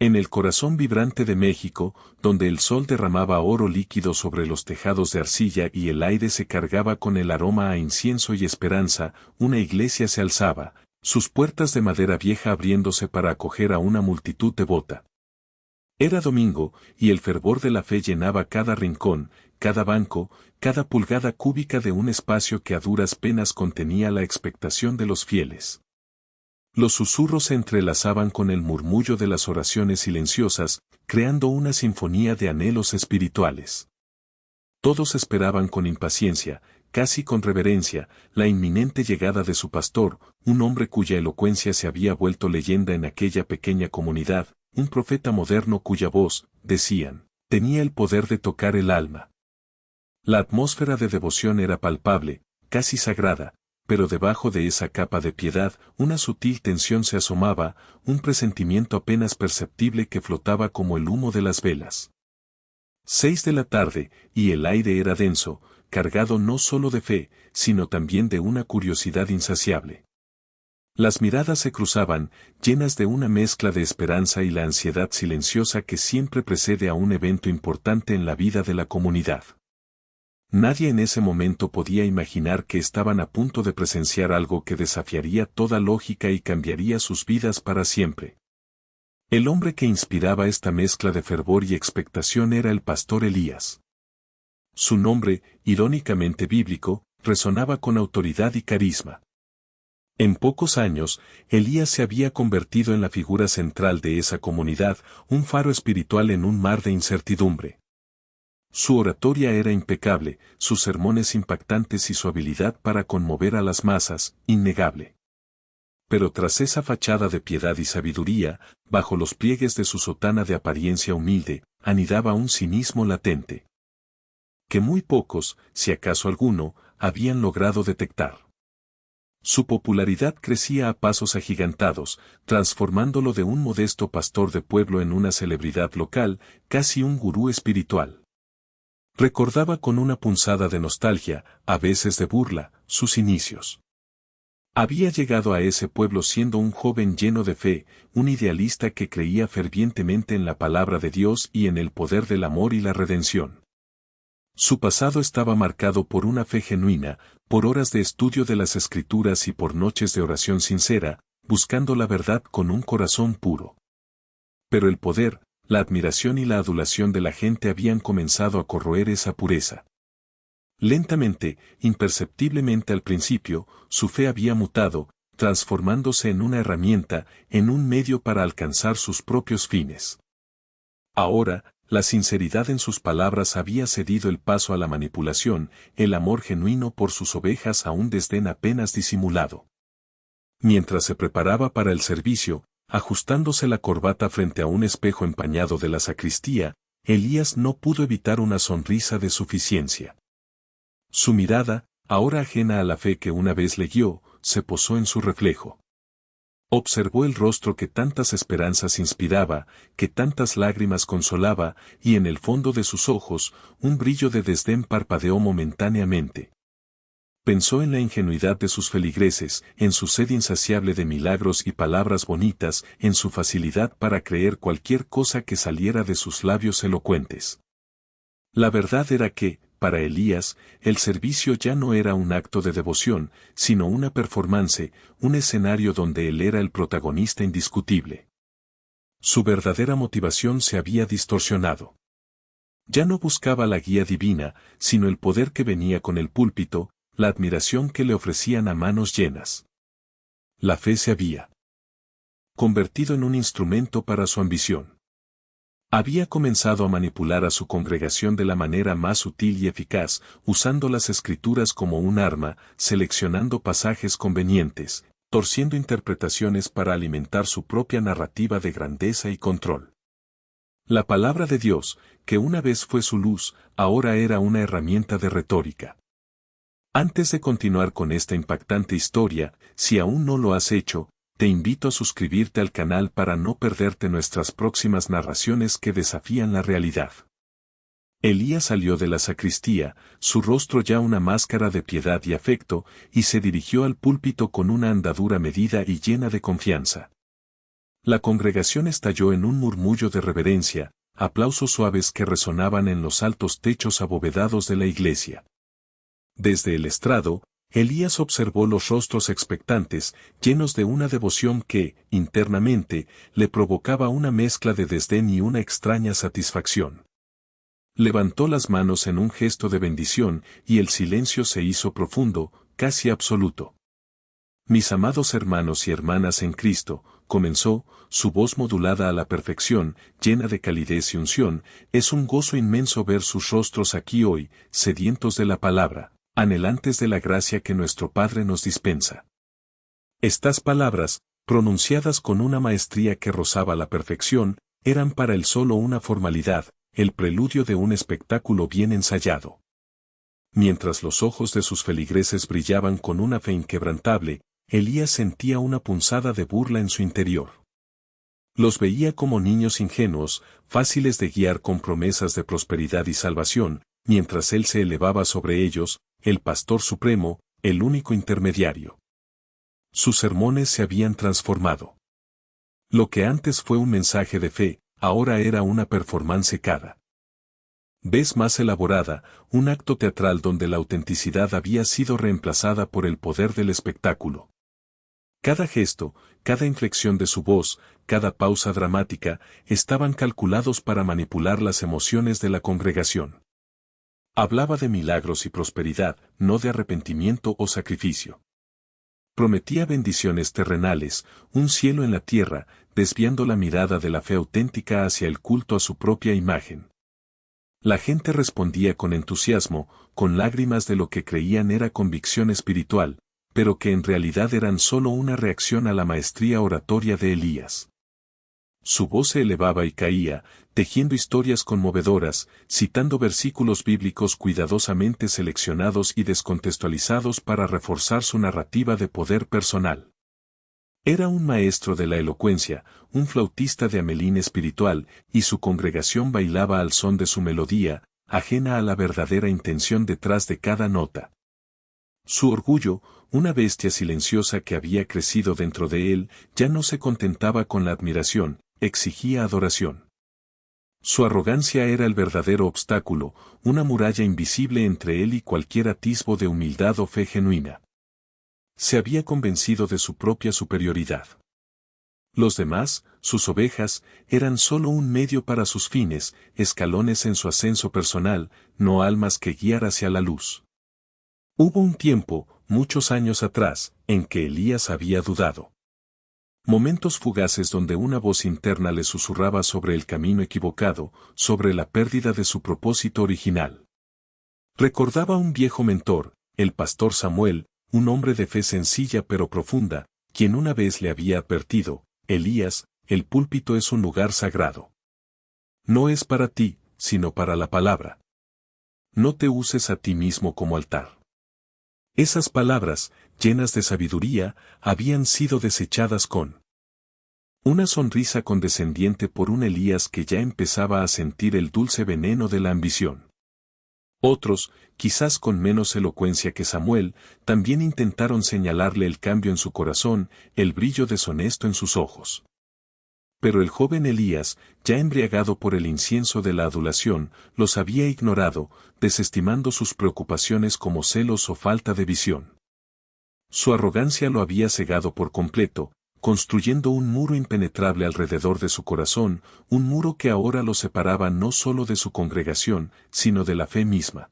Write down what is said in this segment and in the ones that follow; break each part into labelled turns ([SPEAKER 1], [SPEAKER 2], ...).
[SPEAKER 1] En el corazón vibrante de México, donde el sol derramaba oro líquido sobre los tejados de arcilla y el aire se cargaba con el aroma a incienso y esperanza, una iglesia se alzaba, sus puertas de madera vieja abriéndose para acoger a una multitud devota. Era domingo, y el fervor de la fe llenaba cada rincón, cada banco, cada pulgada cúbica de un espacio que a duras penas contenía la expectación de los fieles. Los susurros se entrelazaban con el murmullo de las oraciones silenciosas, creando una sinfonía de anhelos espirituales. Todos esperaban con impaciencia, casi con reverencia, la inminente llegada de su pastor, un hombre cuya elocuencia se había vuelto leyenda en aquella pequeña comunidad, un profeta moderno cuya voz, decían, tenía el poder de tocar el alma. La atmósfera de devoción era palpable, casi sagrada, pero debajo de esa capa de piedad, una sutil tensión se asomaba, un presentimiento apenas perceptible que flotaba como el humo de las velas. 6 de la tarde, y el aire era denso, cargado no solo de fe, sino también de una curiosidad insaciable. Las miradas se cruzaban, llenas de una mezcla de esperanza y la ansiedad silenciosa que siempre precede a un evento importante en la vida de la comunidad. Nadie en ese momento podía imaginar que estaban a punto de presenciar algo que desafiaría toda lógica y cambiaría sus vidas para siempre. El hombre que inspiraba esta mezcla de fervor y expectación era el pastor Elías. Su nombre, irónicamente bíblico, resonaba con autoridad y carisma. En pocos años, Elías se había convertido en la figura central de esa comunidad, un faro espiritual en un mar de incertidumbre. Su oratoria era impecable, sus sermones impactantes y su habilidad para conmover a las masas, innegable. Pero tras esa fachada de piedad y sabiduría, bajo los pliegues de su sotana de apariencia humilde, anidaba un cinismo latente, que muy pocos, si acaso alguno, habían logrado detectar. Su popularidad crecía a pasos agigantados, transformándolo de un modesto pastor de pueblo en una celebridad local, casi un gurú espiritual. Recordaba con una punzada de nostalgia, a veces de burla, sus inicios. Había llegado a ese pueblo siendo un joven lleno de fe, un idealista que creía fervientemente en la palabra de Dios y en el poder del amor y la redención. Su pasado estaba marcado por una fe genuina, por horas de estudio de las Escrituras y por noches de oración sincera, buscando la verdad con un corazón puro. Pero el poder, la admiración y la adulación de la gente habían comenzado a corroer esa pureza. Lentamente, imperceptiblemente al principio, su fe había mutado, transformándose en una herramienta, en un medio para alcanzar sus propios fines. Ahora, la sinceridad en sus palabras había cedido el paso a la manipulación, el amor genuino por sus ovejas a un desdén apenas disimulado. Mientras se preparaba para el servicio, ajustándose la corbata frente a un espejo empañado de la sacristía, Elías no pudo evitar una sonrisa de suficiencia. Su mirada, ahora ajena a la fe que una vez le guió, se posó en su reflejo. Observó el rostro que tantas esperanzas inspiraba, que tantas lágrimas consolaba, y en el fondo de sus ojos, un brillo de desdén parpadeó momentáneamente. Pensó en la ingenuidad de sus feligreses, en su sed insaciable de milagros y palabras bonitas, en su facilidad para creer cualquier cosa que saliera de sus labios elocuentes. La verdad era que, para Elías, el servicio ya no era un acto de devoción, sino una performance, un escenario donde él era el protagonista indiscutible. Su verdadera motivación se había distorsionado. Ya no buscaba la guía divina, sino el poder que venía con el púlpito, la admiración que le ofrecían a manos llenas. La fe se había convertido en un instrumento para su ambición. Había comenzado a manipular a su congregación de la manera más sutil y eficaz, usando las Escrituras como un arma, seleccionando pasajes convenientes, torciendo interpretaciones para alimentar su propia narrativa de grandeza y control. La palabra de Dios, que una vez fue su luz, ahora era una herramienta de retórica. Antes de continuar con esta impactante historia, si aún no lo has hecho, te invito a suscribirte al canal para no perderte nuestras próximas narraciones que desafían la realidad. Elías salió de la sacristía, su rostro ya una máscara de piedad y afecto, y se dirigió al púlpito con una andadura medida y llena de confianza. La congregación estalló en un murmullo de reverencia, aplausos suaves que resonaban en los altos techos abovedados de la iglesia. Desde el estrado, Elías observó los rostros expectantes, llenos de una devoción que, internamente, le provocaba una mezcla de desdén y una extraña satisfacción. Levantó las manos en un gesto de bendición y el silencio se hizo profundo, casi absoluto. Mis amados hermanos y hermanas en Cristo, comenzó, su voz modulada a la perfección, llena de calidez y unción, es un gozo inmenso ver sus rostros aquí hoy, sedientos de la palabra, anhelantes de la gracia que nuestro Padre nos dispensa. Estas palabras, pronunciadas con una maestría que rozaba la perfección, eran para él solo una formalidad, el preludio de un espectáculo bien ensayado. Mientras los ojos de sus feligreses brillaban con una fe inquebrantable, Elías sentía una punzada de burla en su interior. Los veía como niños ingenuos, fáciles de guiar con promesas de prosperidad y salvación, mientras él se elevaba sobre ellos, el Pastor Supremo, el único intermediario. Sus sermones se habían transformado. Lo que antes fue un mensaje de fe, ahora era una performance cada vez más elaborada, un acto teatral donde la autenticidad había sido reemplazada por el poder del espectáculo. Cada gesto, cada inflexión de su voz, cada pausa dramática, estaban calculados para manipular las emociones de la congregación. Hablaba de milagros y prosperidad, no de arrepentimiento o sacrificio. Prometía bendiciones terrenales, un cielo en la tierra, desviando la mirada de la fe auténtica hacia el culto a su propia imagen. La gente respondía con entusiasmo, con lágrimas de lo que creían era convicción espiritual, pero que en realidad eran solo una reacción a la maestría oratoria de Elías. Su voz se elevaba y caía, tejiendo historias conmovedoras, citando versículos bíblicos cuidadosamente seleccionados y descontextualizados para reforzar su narrativa de poder personal. Era un maestro de la elocuencia, un flautista de Amelín espiritual, y su congregación bailaba al son de su melodía, ajena a la verdadera intención detrás de cada nota. Su orgullo, una bestia silenciosa que había crecido dentro de él, ya no se contentaba con la admiración, exigía adoración. Su arrogancia era el verdadero obstáculo, una muralla invisible entre él y cualquier atisbo de humildad o fe genuina. Se había convencido de su propia superioridad. Los demás, sus ovejas, eran solo un medio para sus fines, escalones en su ascenso personal, no almas que guiar hacia la luz. Hubo un tiempo, muchos años atrás, en que Elías había dudado. Momentos fugaces donde una voz interna le susurraba sobre el camino equivocado, sobre la pérdida de su propósito original. Recordaba un viejo mentor, el pastor Samuel, un hombre de fe sencilla pero profunda, quien una vez le había advertido: Elías, el púlpito es un lugar sagrado. No es para ti, sino para la palabra. No te uses a ti mismo como altar. Esas palabras, llenas de sabiduría, habían sido desechadas con una sonrisa condescendiente por un Elías que ya empezaba a sentir el dulce veneno de la ambición. Otros, quizás con menos elocuencia que Samuel, también intentaron señalarle el cambio en su corazón, el brillo deshonesto en sus ojos. Pero el joven Elías, ya embriagado por el incienso de la adulación, los había ignorado, desestimando sus preocupaciones como celos o falta de visión. Su arrogancia lo había cegado por completo, construyendo un muro impenetrable alrededor de su corazón, un muro que ahora lo separaba no solo de su congregación, sino de la fe misma.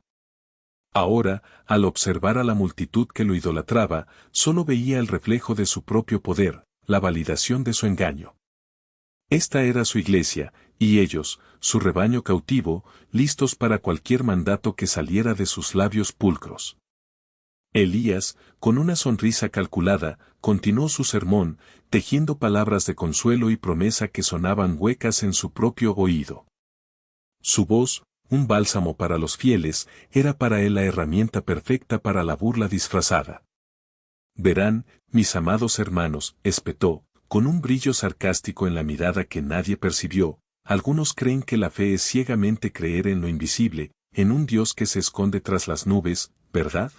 [SPEAKER 1] Ahora, al observar a la multitud que lo idolatraba, solo veía el reflejo de su propio poder, la validación de su engaño. Esta era su iglesia, y ellos, su rebaño cautivo, listos para cualquier mandato que saliera de sus labios pulcros. Elías, con una sonrisa calculada, continuó su sermón, tejiendo palabras de consuelo y promesa que sonaban huecas en su propio oído. Su voz, un bálsamo para los fieles, era para él la herramienta perfecta para la burla disfrazada. Verán, mis amados hermanos, espetó, con un brillo sarcástico en la mirada que nadie percibió, algunos creen que la fe es ciegamente creer en lo invisible, en un Dios que se esconde tras las nubes, ¿verdad?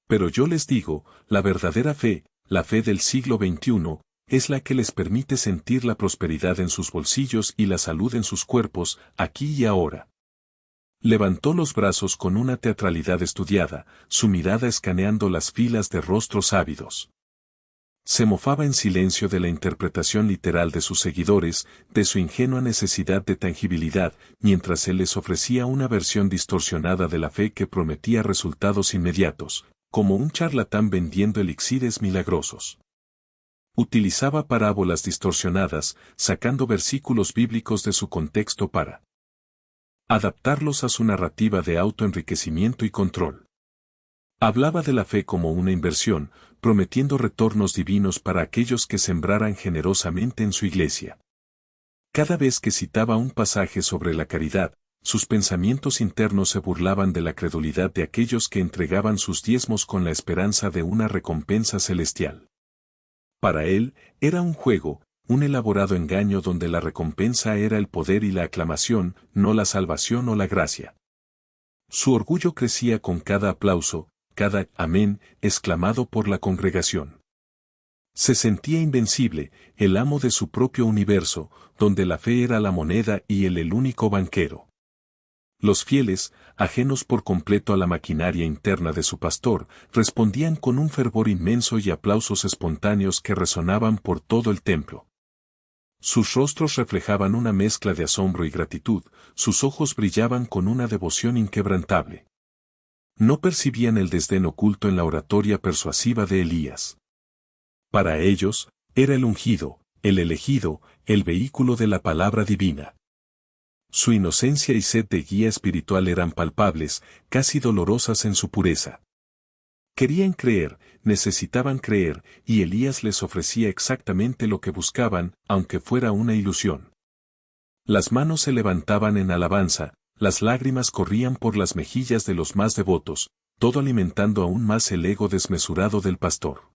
[SPEAKER 1] Pero yo les digo, la verdadera fe, la fe del siglo XXI, es la que les permite sentir la prosperidad en sus bolsillos y la salud en sus cuerpos, aquí y ahora. Levantó los brazos con una teatralidad estudiada, su mirada escaneando las filas de rostros ávidos. Se mofaba en silencio de la interpretación literal de sus seguidores, de su ingenua necesidad de tangibilidad, mientras él les ofrecía una versión distorsionada de la fe que prometía resultados inmediatos, como un charlatán vendiendo elixires milagrosos. Utilizaba parábolas distorsionadas, sacando versículos bíblicos de su contexto para adaptarlos a su narrativa de autoenriquecimiento y control. Hablaba de la fe como una inversión, prometiendo retornos divinos para aquellos que sembraran generosamente en su iglesia. Cada vez que citaba un pasaje sobre la caridad, sus pensamientos internos se burlaban de la credulidad de aquellos que entregaban sus diezmos con la esperanza de una recompensa celestial. Para él, era un juego, un elaborado engaño donde la recompensa era el poder y la aclamación, no la salvación o la gracia. Su orgullo crecía con cada aplauso, cada amén, exclamado por la congregación. Se sentía invencible, el amo de su propio universo, donde la fe era la moneda y él el único banquero. Los fieles, ajenos por completo a la maquinaria interna de su pastor, respondían con un fervor inmenso y aplausos espontáneos que resonaban por todo el templo. Sus rostros reflejaban una mezcla de asombro y gratitud, sus ojos brillaban con una devoción inquebrantable. No percibían el desdén oculto en la oratoria persuasiva de Elías. Para ellos, era el ungido, el elegido, el vehículo de la palabra divina. Su inocencia y sed de guía espiritual eran palpables, casi dolorosas en su pureza. Querían creer, necesitaban creer, y Elías les ofrecía exactamente lo que buscaban, aunque fuera una ilusión. Las manos se levantaban en alabanza, las lágrimas corrían por las mejillas de los más devotos, todo alimentando aún más el ego desmesurado del pastor.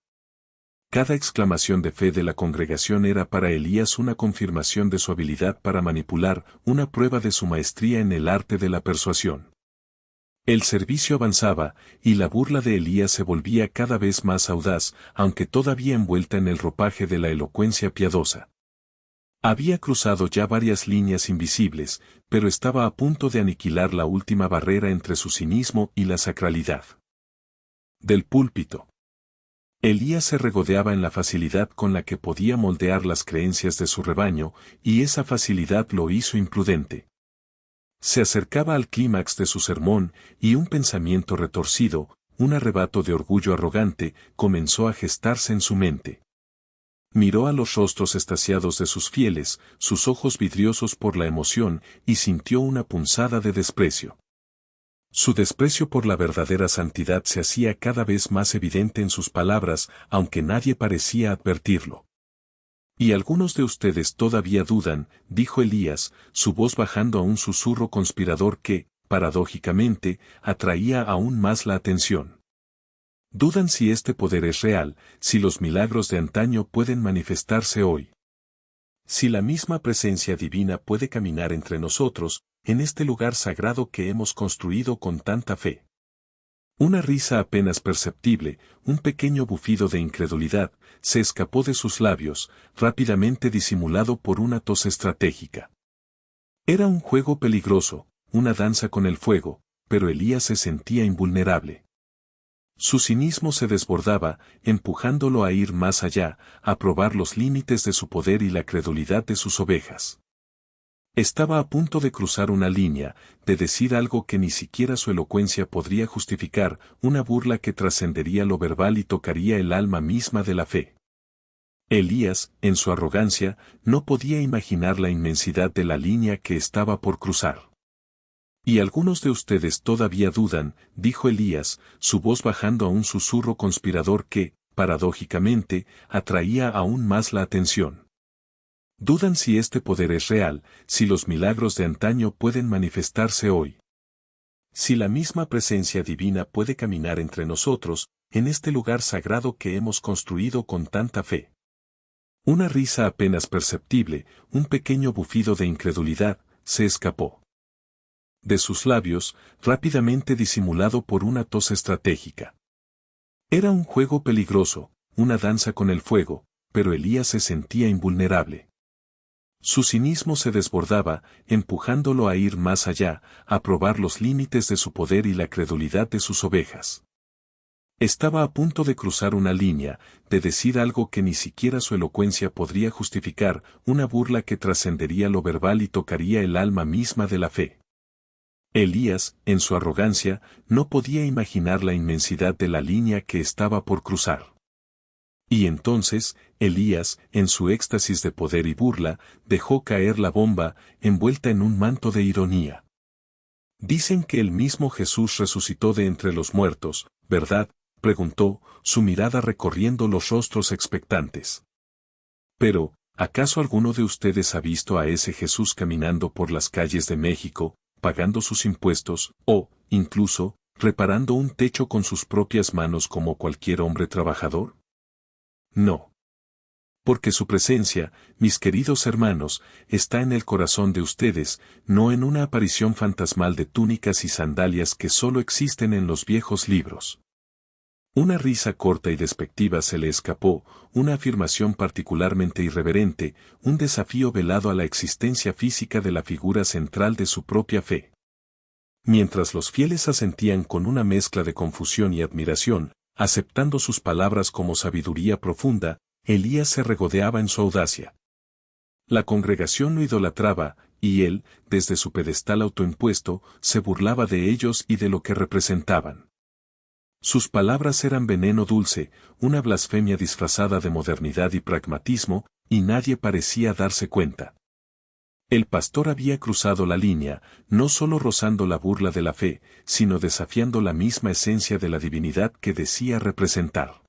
[SPEAKER 1] Cada exclamación de fe de la congregación era para Elías una confirmación de su habilidad para manipular, una prueba de su maestría en el arte de la persuasión. El servicio avanzaba, y la burla de Elías se volvía cada vez más audaz, aunque todavía envuelta en el ropaje de la elocuencia piadosa. Había cruzado ya varias líneas invisibles, pero estaba a punto de aniquilar la última barrera entre su cinismo y la sacralidad. Del púlpito. Elías se regodeaba en la facilidad con la que podía moldear las creencias de su rebaño, y esa facilidad lo hizo imprudente. Se acercaba al clímax de su sermón, y un pensamiento retorcido, un arrebato de orgullo arrogante, comenzó a gestarse en su mente. Miró a los rostros extasiados de sus fieles, sus ojos vidriosos por la emoción, y sintió una punzada de desprecio. Su desprecio por la verdadera santidad se hacía cada vez más evidente en sus palabras, aunque nadie parecía advertirlo. Y algunos de ustedes todavía dudan, dijo Elías, su voz bajando a un susurro conspirador que, paradójicamente, atraía aún más la atención. Dudan si este poder es real, si los milagros de antaño pueden manifestarse hoy. Si la misma presencia divina puede caminar entre nosotros, en este lugar sagrado que hemos construido con tanta fe. Una risa apenas perceptible, un pequeño bufido de incredulidad, se escapó de sus labios, rápidamente disimulado por una tos estratégica. Era un juego peligroso, una danza con el fuego, pero Elías se sentía invulnerable. Su cinismo se desbordaba, empujándolo a ir más allá, a probar los límites de su poder y la credulidad de sus ovejas. Estaba a punto de cruzar una línea, de decir algo que ni siquiera su elocuencia podría justificar, una burla que trascendería lo verbal y tocaría el alma misma de la fe. Elías, en su arrogancia, no podía imaginar la inmensidad de la línea que estaba por cruzar. Y algunos de ustedes todavía dudan, dijo Elías, su voz bajando a un susurro conspirador que, paradójicamente, atraía aún más la atención. Dudan si este poder es real, si los milagros de antaño pueden manifestarse hoy. Si la misma presencia divina puede caminar entre nosotros, en este lugar sagrado que hemos construido con tanta fe. Una risa apenas perceptible, un pequeño bufido de incredulidad, se escapó de sus labios, rápidamente disimulado por una tos estratégica. Era un juego peligroso, una danza con el fuego, pero Elías se sentía invulnerable. Su cinismo se desbordaba, empujándolo a ir más allá, a probar los límites de su poder y la credulidad de sus ovejas. Estaba a punto de cruzar una línea, de decir algo que ni siquiera su elocuencia podría justificar, una burla que trascendería lo verbal y tocaría el alma misma de la fe. Elías, en su arrogancia, no podía imaginar la inmensidad de la línea que estaba por cruzar. Y entonces, Elías, en su éxtasis de poder y burla, dejó caer la bomba, envuelta en un manto de ironía. Dicen que el mismo Jesús resucitó de entre los muertos, ¿verdad?, preguntó, su mirada recorriendo los rostros expectantes. Pero, ¿acaso alguno de ustedes ha visto a ese Jesús caminando por las calles de México, pagando sus impuestos, o, incluso, reparando un techo con sus propias manos como cualquier hombre trabajador? No. Porque su presencia, mis queridos hermanos, está en el corazón de ustedes, no en una aparición fantasmal de túnicas y sandalias que solo existen en los viejos libros. Una risa corta y despectiva se le escapó, una afirmación particularmente irreverente, un desafío velado a la existencia física de la figura central de su propia fe. Mientras los fieles asentían con una mezcla de confusión y admiración, aceptando sus palabras como sabiduría profunda, Elías se regodeaba en su audacia. La congregación lo idolatraba, y él, desde su pedestal autoimpuesto, se burlaba de ellos y de lo que representaban. Sus palabras eran veneno dulce, una blasfemia disfrazada de modernidad y pragmatismo, y nadie parecía darse cuenta. El pastor había cruzado la línea, no solo rozando la burla de la fe, sino desafiando la misma esencia de la divinidad que decía representar.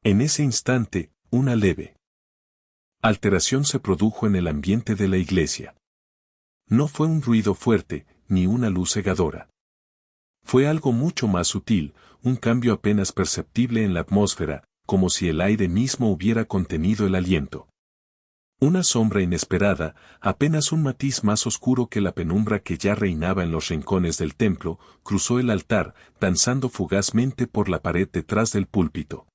[SPEAKER 1] En ese instante, una leve alteración se produjo en el ambiente de la iglesia. No fue un ruido fuerte, ni una luz cegadora. Fue algo mucho más sutil, un cambio apenas perceptible en la atmósfera, como si el aire mismo hubiera contenido el aliento. Una sombra inesperada, apenas un matiz más oscuro que la penumbra que ya reinaba en los rincones del templo, cruzó el altar, danzando fugazmente por la pared detrás del púlpito.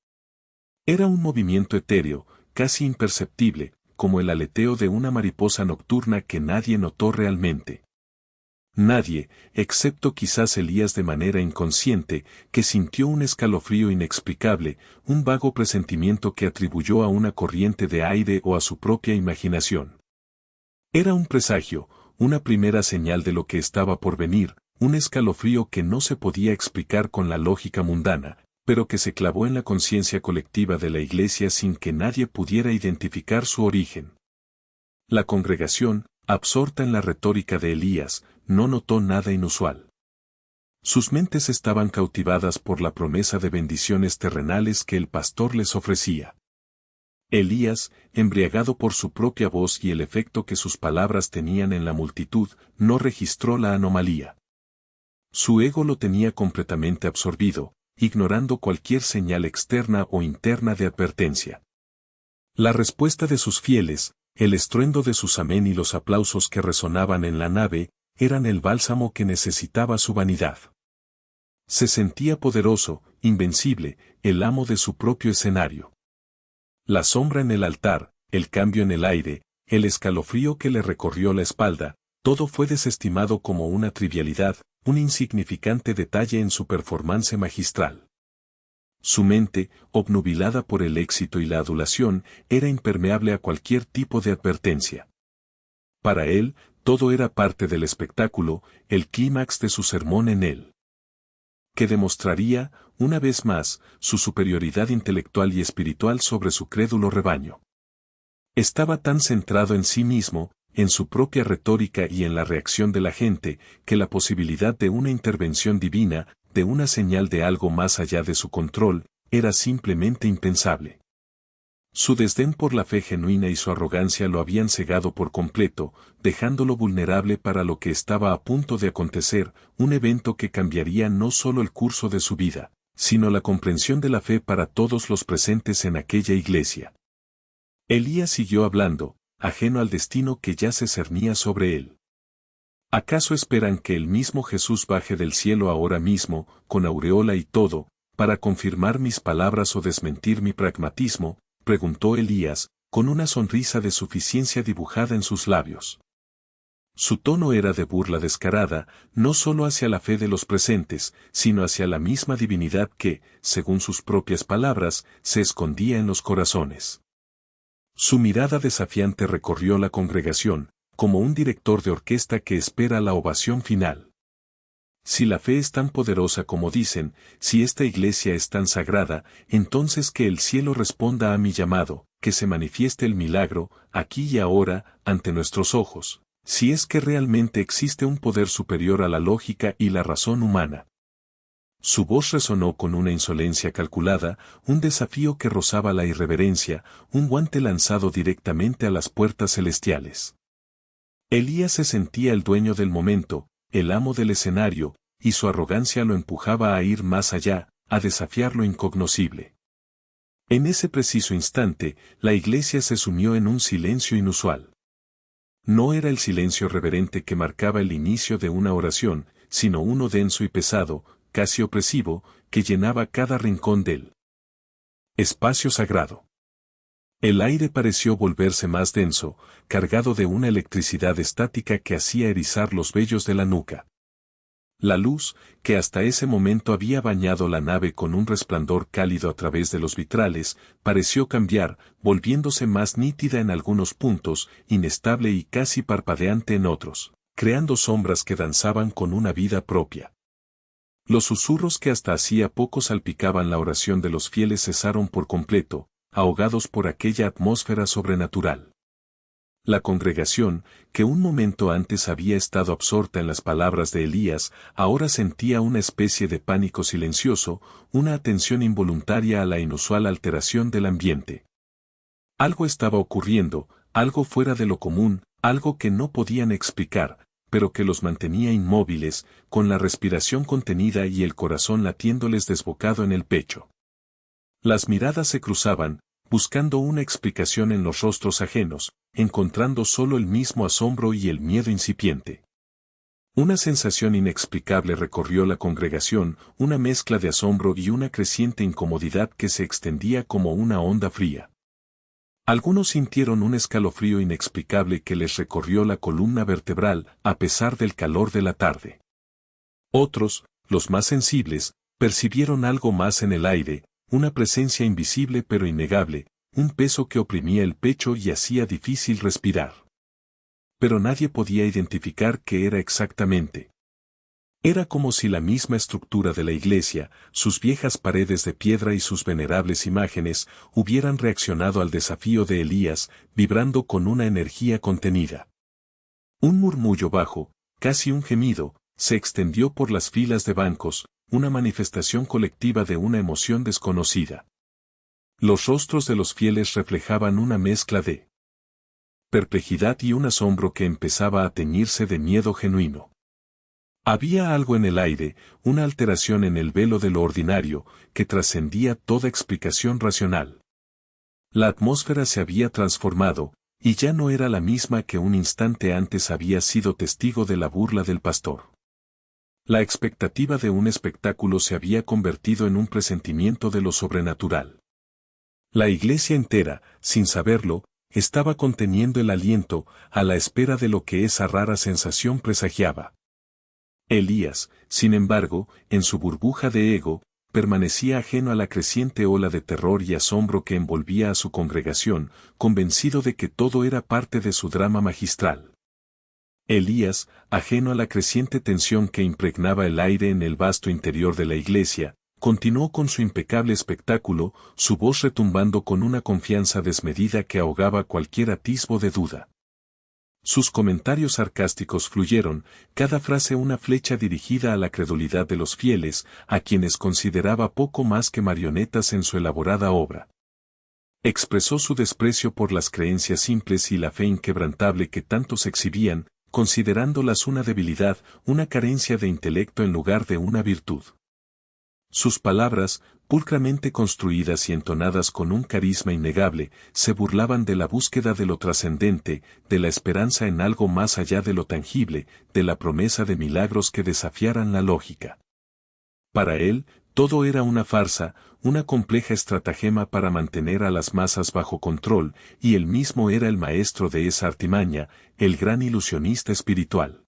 [SPEAKER 1] Era un movimiento etéreo, casi imperceptible, como el aleteo de una mariposa nocturna que nadie notó realmente. Nadie, excepto quizás Elías de manera inconsciente, que sintió un escalofrío inexplicable, un vago presentimiento que atribuyó a una corriente de aire o a su propia imaginación. Era un presagio, una primera señal de lo que estaba por venir, un escalofrío que no se podía explicar con la lógica mundana, pero que se clavó en la conciencia colectiva de la iglesia sin que nadie pudiera identificar su origen. La congregación, absorta en la retórica de Elías, no notó nada inusual. Sus mentes estaban cautivadas por la promesa de bendiciones terrenales que el pastor les ofrecía. Elías, embriagado por su propia voz y el efecto que sus palabras tenían en la multitud, no registró la anomalía. Su ego lo tenía completamente absorbido, ignorando cualquier señal externa o interna de advertencia. La respuesta de sus fieles, el estruendo de sus amén y los aplausos que resonaban en la nave, eran el bálsamo que necesitaba su vanidad. Se sentía poderoso, invencible, el amo de su propio escenario. La sombra en el altar, el cambio en el aire, el escalofrío que le recorrió la espalda, todo fue desestimado como una trivialidad, un insignificante detalle en su performance magistral. Su mente, obnubilada por el éxito y la adulación, era impermeable a cualquier tipo de advertencia. Para él, todo era parte del espectáculo, el clímax de su sermón en él. Que demostraría, una vez más, su superioridad intelectual y espiritual sobre su crédulo rebaño. Estaba tan centrado en sí mismo, en su propia retórica y en la reacción de la gente, que la posibilidad de una intervención divina, de una señal de algo más allá de su control, era simplemente impensable. Su desdén por la fe genuina y su arrogancia lo habían cegado por completo, dejándolo vulnerable para lo que estaba a punto de acontecer, un evento que cambiaría no solo el curso de su vida, sino la comprensión de la fe para todos los presentes en aquella iglesia. Elías siguió hablando, ajeno al destino que ya se cernía sobre él. ¿Acaso esperan que el mismo Jesús baje del cielo ahora mismo, con aureola y todo, para confirmar mis palabras o desmentir mi pragmatismo, preguntó Elías, con una sonrisa de suficiencia dibujada en sus labios. Su tono era de burla descarada, no solo hacia la fe de los presentes, sino hacia la misma divinidad que, según sus propias palabras, se escondía en los corazones. Su mirada desafiante recorrió la congregación, como un director de orquesta que espera la ovación final. Si la fe es tan poderosa como dicen, si esta iglesia es tan sagrada, entonces que el cielo responda a mi llamado, que se manifieste el milagro, aquí y ahora, ante nuestros ojos, si es que realmente existe un poder superior a la lógica y la razón humana. Su voz resonó con una insolencia calculada, un desafío que rozaba la irreverencia, un guante lanzado directamente a las puertas celestiales. Elías se sentía el dueño del momento, el amo del escenario, y su arrogancia lo empujaba a ir más allá, a desafiar lo incognoscible. En ese preciso instante, la iglesia se sumió en un silencio inusual. No era el silencio reverente que marcaba el inicio de una oración, sino uno denso y pesado, casi opresivo, que llenaba cada rincón del espacio sagrado. El aire pareció volverse más denso, cargado de una electricidad estática que hacía erizar los vellos de la nuca. La luz, que hasta ese momento había bañado la nave con un resplandor cálido a través de los vitrales, pareció cambiar, volviéndose más nítida en algunos puntos, inestable y casi parpadeante en otros, creando sombras que danzaban con una vida propia. Los susurros que hasta hacía poco salpicaban la oración de los fieles cesaron por completo, ahogados por aquella atmósfera sobrenatural. La congregación, que un momento antes había estado absorta en las palabras de Elías, ahora sentía una especie de pánico silencioso, una atención involuntaria a la inusual alteración del ambiente. Algo estaba ocurriendo, algo fuera de lo común, algo que no podían explicar, pero que los mantenía inmóviles, con la respiración contenida y el corazón latiéndoles desbocado en el pecho. Las miradas se cruzaban, buscando una explicación en los rostros ajenos, encontrando solo el mismo asombro y el miedo incipiente. Una sensación inexplicable recorrió la congregación, una mezcla de asombro y una creciente incomodidad que se extendía como una onda fría. Algunos sintieron un escalofrío inexplicable que les recorrió la columna vertebral, a pesar del calor de la tarde. Otros, los más sensibles, percibieron algo más en el aire, una presencia invisible pero innegable, un peso que oprimía el pecho y hacía difícil respirar. Pero nadie podía identificar qué era exactamente. Era como si la misma estructura de la iglesia, sus viejas paredes de piedra y sus venerables imágenes, hubieran reaccionado al desafío de Elías, vibrando con una energía contenida. Un murmullo bajo, casi un gemido, se extendió por las filas de bancos, una manifestación colectiva de una emoción desconocida. Los rostros de los fieles reflejaban una mezcla de perplejidad y un asombro que empezaba a teñirse de miedo genuino. Había algo en el aire, una alteración en el velo de lo ordinario, que trascendía toda explicación racional. La atmósfera se había transformado, y ya no era la misma que un instante antes había sido testigo de la burla del pastor. La expectativa de un espectáculo se había convertido en un presentimiento de lo sobrenatural. La iglesia entera, sin saberlo, estaba conteniendo el aliento, a la espera de lo que esa rara sensación presagiaba. Elías, sin embargo, en su burbuja de ego, permanecía ajeno a la creciente ola de terror y asombro que envolvía a su congregación, convencido de que todo era parte de su drama magistral. Elías, ajeno a la creciente tensión que impregnaba el aire en el vasto interior de la iglesia, continuó con su impecable espectáculo, su voz retumbando con una confianza desmedida que ahogaba cualquier atisbo de duda. Sus comentarios sarcásticos fluyeron, cada frase una flecha dirigida a la credulidad de los fieles, a quienes consideraba poco más que marionetas en su elaborada obra. Expresó su desprecio por las creencias simples y la fe inquebrantable que tantos exhibían, considerándolas una debilidad, una carencia de intelecto en lugar de una virtud. Sus palabras, pulcramente construidas y entonadas con un carisma innegable, se burlaban de la búsqueda de lo trascendente, de la esperanza en algo más allá de lo tangible, de la promesa de milagros que desafiaran la lógica. Para él, Todo era una farsa, una compleja estratagema para mantener a las masas bajo control, y él mismo era el maestro de esa artimaña, el gran ilusionista espiritual.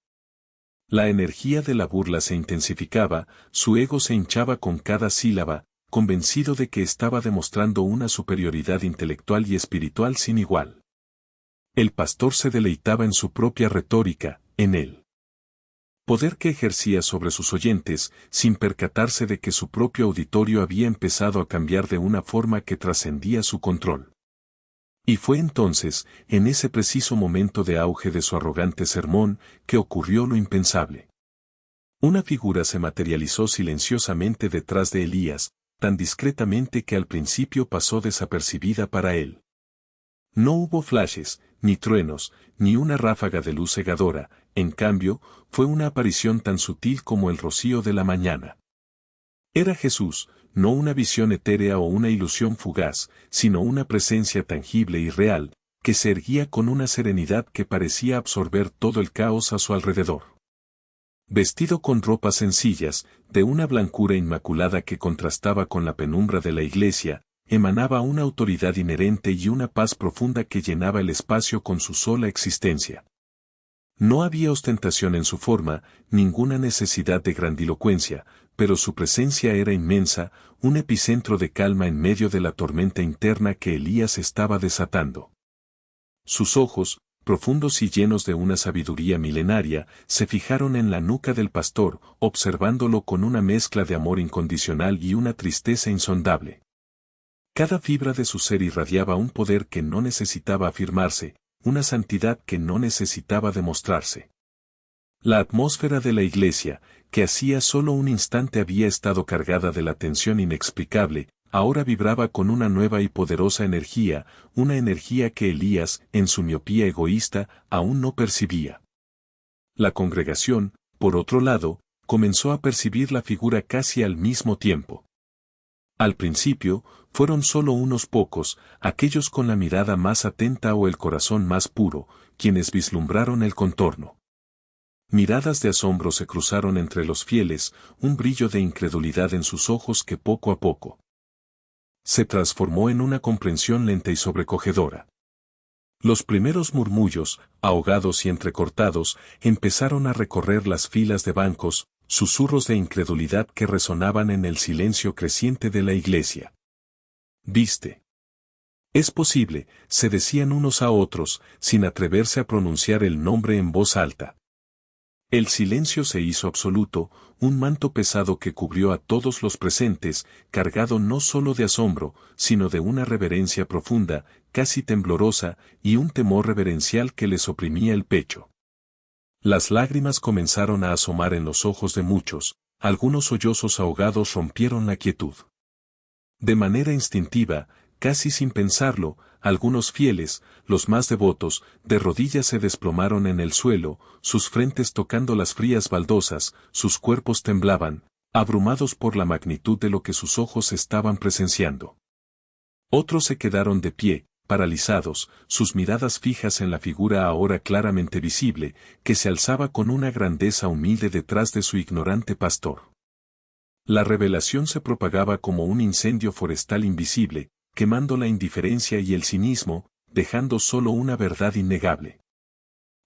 [SPEAKER 1] La energía de la burla se intensificaba, su ego se hinchaba con cada sílaba, convencido de que estaba demostrando una superioridad intelectual y espiritual sin igual. El pastor se deleitaba en su propia retórica, en él. Poder que ejercía sobre sus oyentes, sin percatarse de que su propio auditorio había empezado a cambiar de una forma que trascendía su control. Y fue entonces, en ese preciso momento de auge de su arrogante sermón, que ocurrió lo impensable. Una figura se materializó silenciosamente detrás de Elías, tan discretamente que al principio pasó desapercibida para él. No hubo flashes, ni truenos, ni una ráfaga de luz cegadora, en cambio, fue una aparición tan sutil como el rocío de la mañana. Era Jesús, no una visión etérea o una ilusión fugaz, sino una presencia tangible y real, que se erguía con una serenidad que parecía absorber todo el caos a su alrededor. Vestido con ropas sencillas, de una blancura inmaculada que contrastaba con la penumbra de la iglesia, emanaba una autoridad inherente y una paz profunda que llenaba el espacio con su sola existencia. No había ostentación en su forma, ninguna necesidad de grandilocuencia, pero su presencia era inmensa, un epicentro de calma en medio de la tormenta interna que Elías estaba desatando. Sus ojos, profundos y llenos de una sabiduría milenaria, se fijaron en la nuca del pastor, observándolo con una mezcla de amor incondicional y una tristeza insondable. Cada fibra de su ser irradiaba un poder que no necesitaba afirmarse, una santidad que no necesitaba demostrarse. La atmósfera de la iglesia, que hacía solo un instante había estado cargada de la tensión inexplicable, ahora vibraba con una nueva y poderosa energía, una energía que Elías, en su miopía egoísta, aún no percibía. La congregación, por otro lado, comenzó a percibir la figura casi al mismo tiempo. Al principio, fueron solo unos pocos, aquellos con la mirada más atenta o el corazón más puro, quienes vislumbraron el contorno. Miradas de asombro se cruzaron entre los fieles, un brillo de incredulidad en sus ojos que poco a poco se transformó en una comprensión lenta y sobrecogedora. Los primeros murmullos, ahogados y entrecortados, empezaron a recorrer las filas de bancos, susurros de incredulidad que resonaban en el silencio creciente de la iglesia. «¿Viste? Es posible», se decían unos a otros, sin atreverse a pronunciar el nombre en voz alta. El silencio se hizo absoluto, un manto pesado que cubrió a todos los presentes, cargado no solo de asombro, sino de una reverencia profunda, casi temblorosa, y un temor reverencial que les oprimía el pecho. Las lágrimas comenzaron a asomar en los ojos de muchos, algunos sollozos ahogados rompieron la quietud. De manera instintiva, casi sin pensarlo, algunos fieles, los más devotos, de rodillas se desplomaron en el suelo, sus frentes tocando las frías baldosas, sus cuerpos temblaban, abrumados por la magnitud de lo que sus ojos estaban presenciando. Otros se quedaron de pie, paralizados, sus miradas fijas en la figura ahora claramente visible, que se alzaba con una grandeza humilde detrás de su ignorante pastor. La revelación se propagaba como un incendio forestal invisible, quemando la indiferencia y el cinismo, dejando solo una verdad innegable.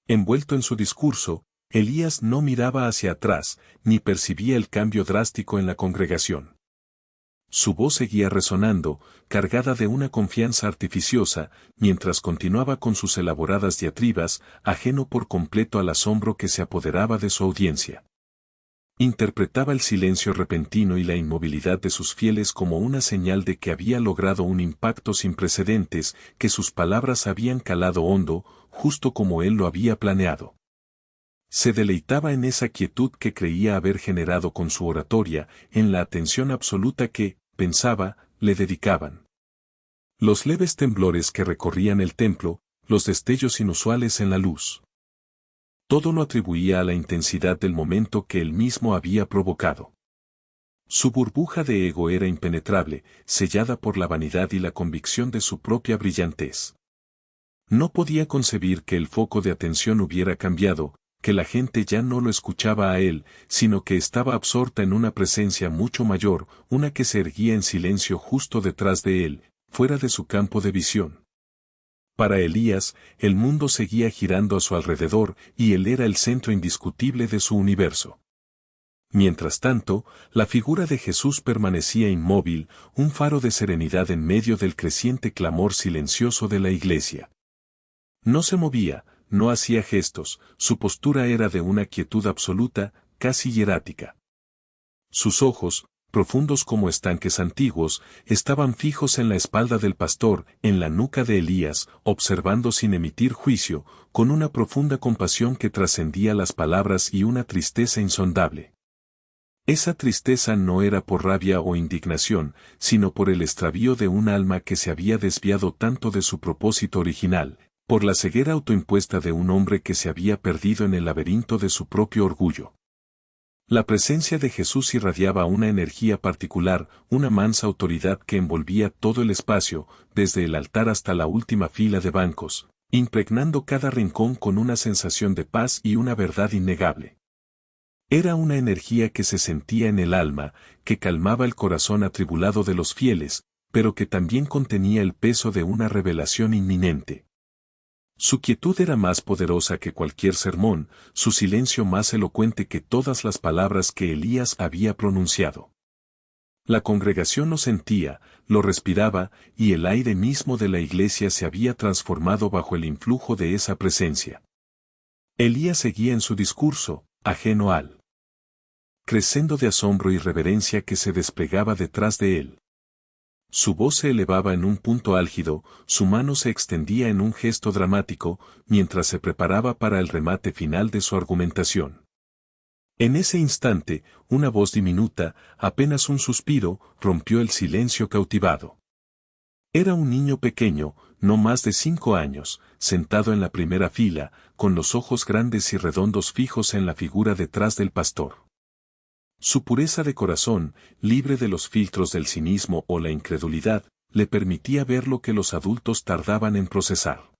[SPEAKER 1] Envuelto en su discurso, Elías no miraba hacia atrás, ni percibía el cambio drástico en la congregación. Su voz seguía resonando, cargada de una confianza artificiosa, mientras continuaba con sus elaboradas diatribas, ajeno por completo al asombro que se apoderaba de su audiencia. Interpretaba el silencio repentino y la inmovilidad de sus fieles como una señal de que había logrado un impacto sin precedentes, que sus palabras habían calado hondo, justo como él lo había planeado. Se deleitaba en esa quietud que creía haber generado con su oratoria, en la atención absoluta que, pensaba, le dedicaban. Los leves temblores que recorrían el templo, los destellos inusuales en la luz. Todo lo atribuía a la intensidad del momento que él mismo había provocado. Su burbuja de ego era impenetrable, sellada por la vanidad y la convicción de su propia brillantez. No podía concebir que el foco de atención hubiera cambiado, que la gente ya no lo escuchaba a él, sino que estaba absorta en una presencia mucho mayor, una que se erguía en silencio justo detrás de él, fuera de su campo de visión. Para Elías, el mundo seguía girando a su alrededor y él era el centro indiscutible de su universo. Mientras tanto, la figura de Jesús permanecía inmóvil, un faro de serenidad en medio del creciente clamor silencioso de la iglesia. No se movía, no hacía gestos, su postura era de una quietud absoluta, casi hierática. Sus ojos, profundos como estanques antiguos, estaban fijos en la espalda del pastor, en la nuca de Elías, observando sin emitir juicio, con una profunda compasión que trascendía las palabras y una tristeza insondable. Esa tristeza no era por rabia o indignación, sino por el extravío de un alma que se había desviado tanto de su propósito original, por la ceguera autoimpuesta de un hombre que se había perdido en el laberinto de su propio orgullo. La presencia de Jesús irradiaba una energía particular, una mansa autoridad que envolvía todo el espacio, desde el altar hasta la última fila de bancos, impregnando cada rincón con una sensación de paz y una verdad innegable. Era una energía que se sentía en el alma, que calmaba el corazón atribulado de los fieles, pero que también contenía el peso de una revelación inminente. Su quietud era más poderosa que cualquier sermón, su silencio más elocuente que todas las palabras que Elías había pronunciado. La congregación lo sentía, lo respiraba, y el aire mismo de la iglesia se había transformado bajo el influjo de esa presencia. Elías seguía en su discurso, ajeno al crescendo de asombro y reverencia que se desplegaba detrás de él. Su voz se elevaba en un punto álgido, su mano se extendía en un gesto dramático, mientras se preparaba para el remate final de su argumentación. En ese instante, una voz diminuta, apenas un suspiro, rompió el silencio cautivado. Era un niño pequeño, no más de 5 años, sentado en la primera fila, con los ojos grandes y redondos fijos en la figura detrás del pastor. Su pureza de corazón, libre de los filtros del cinismo o la incredulidad, le permitía ver lo que los adultos tardaban en procesar.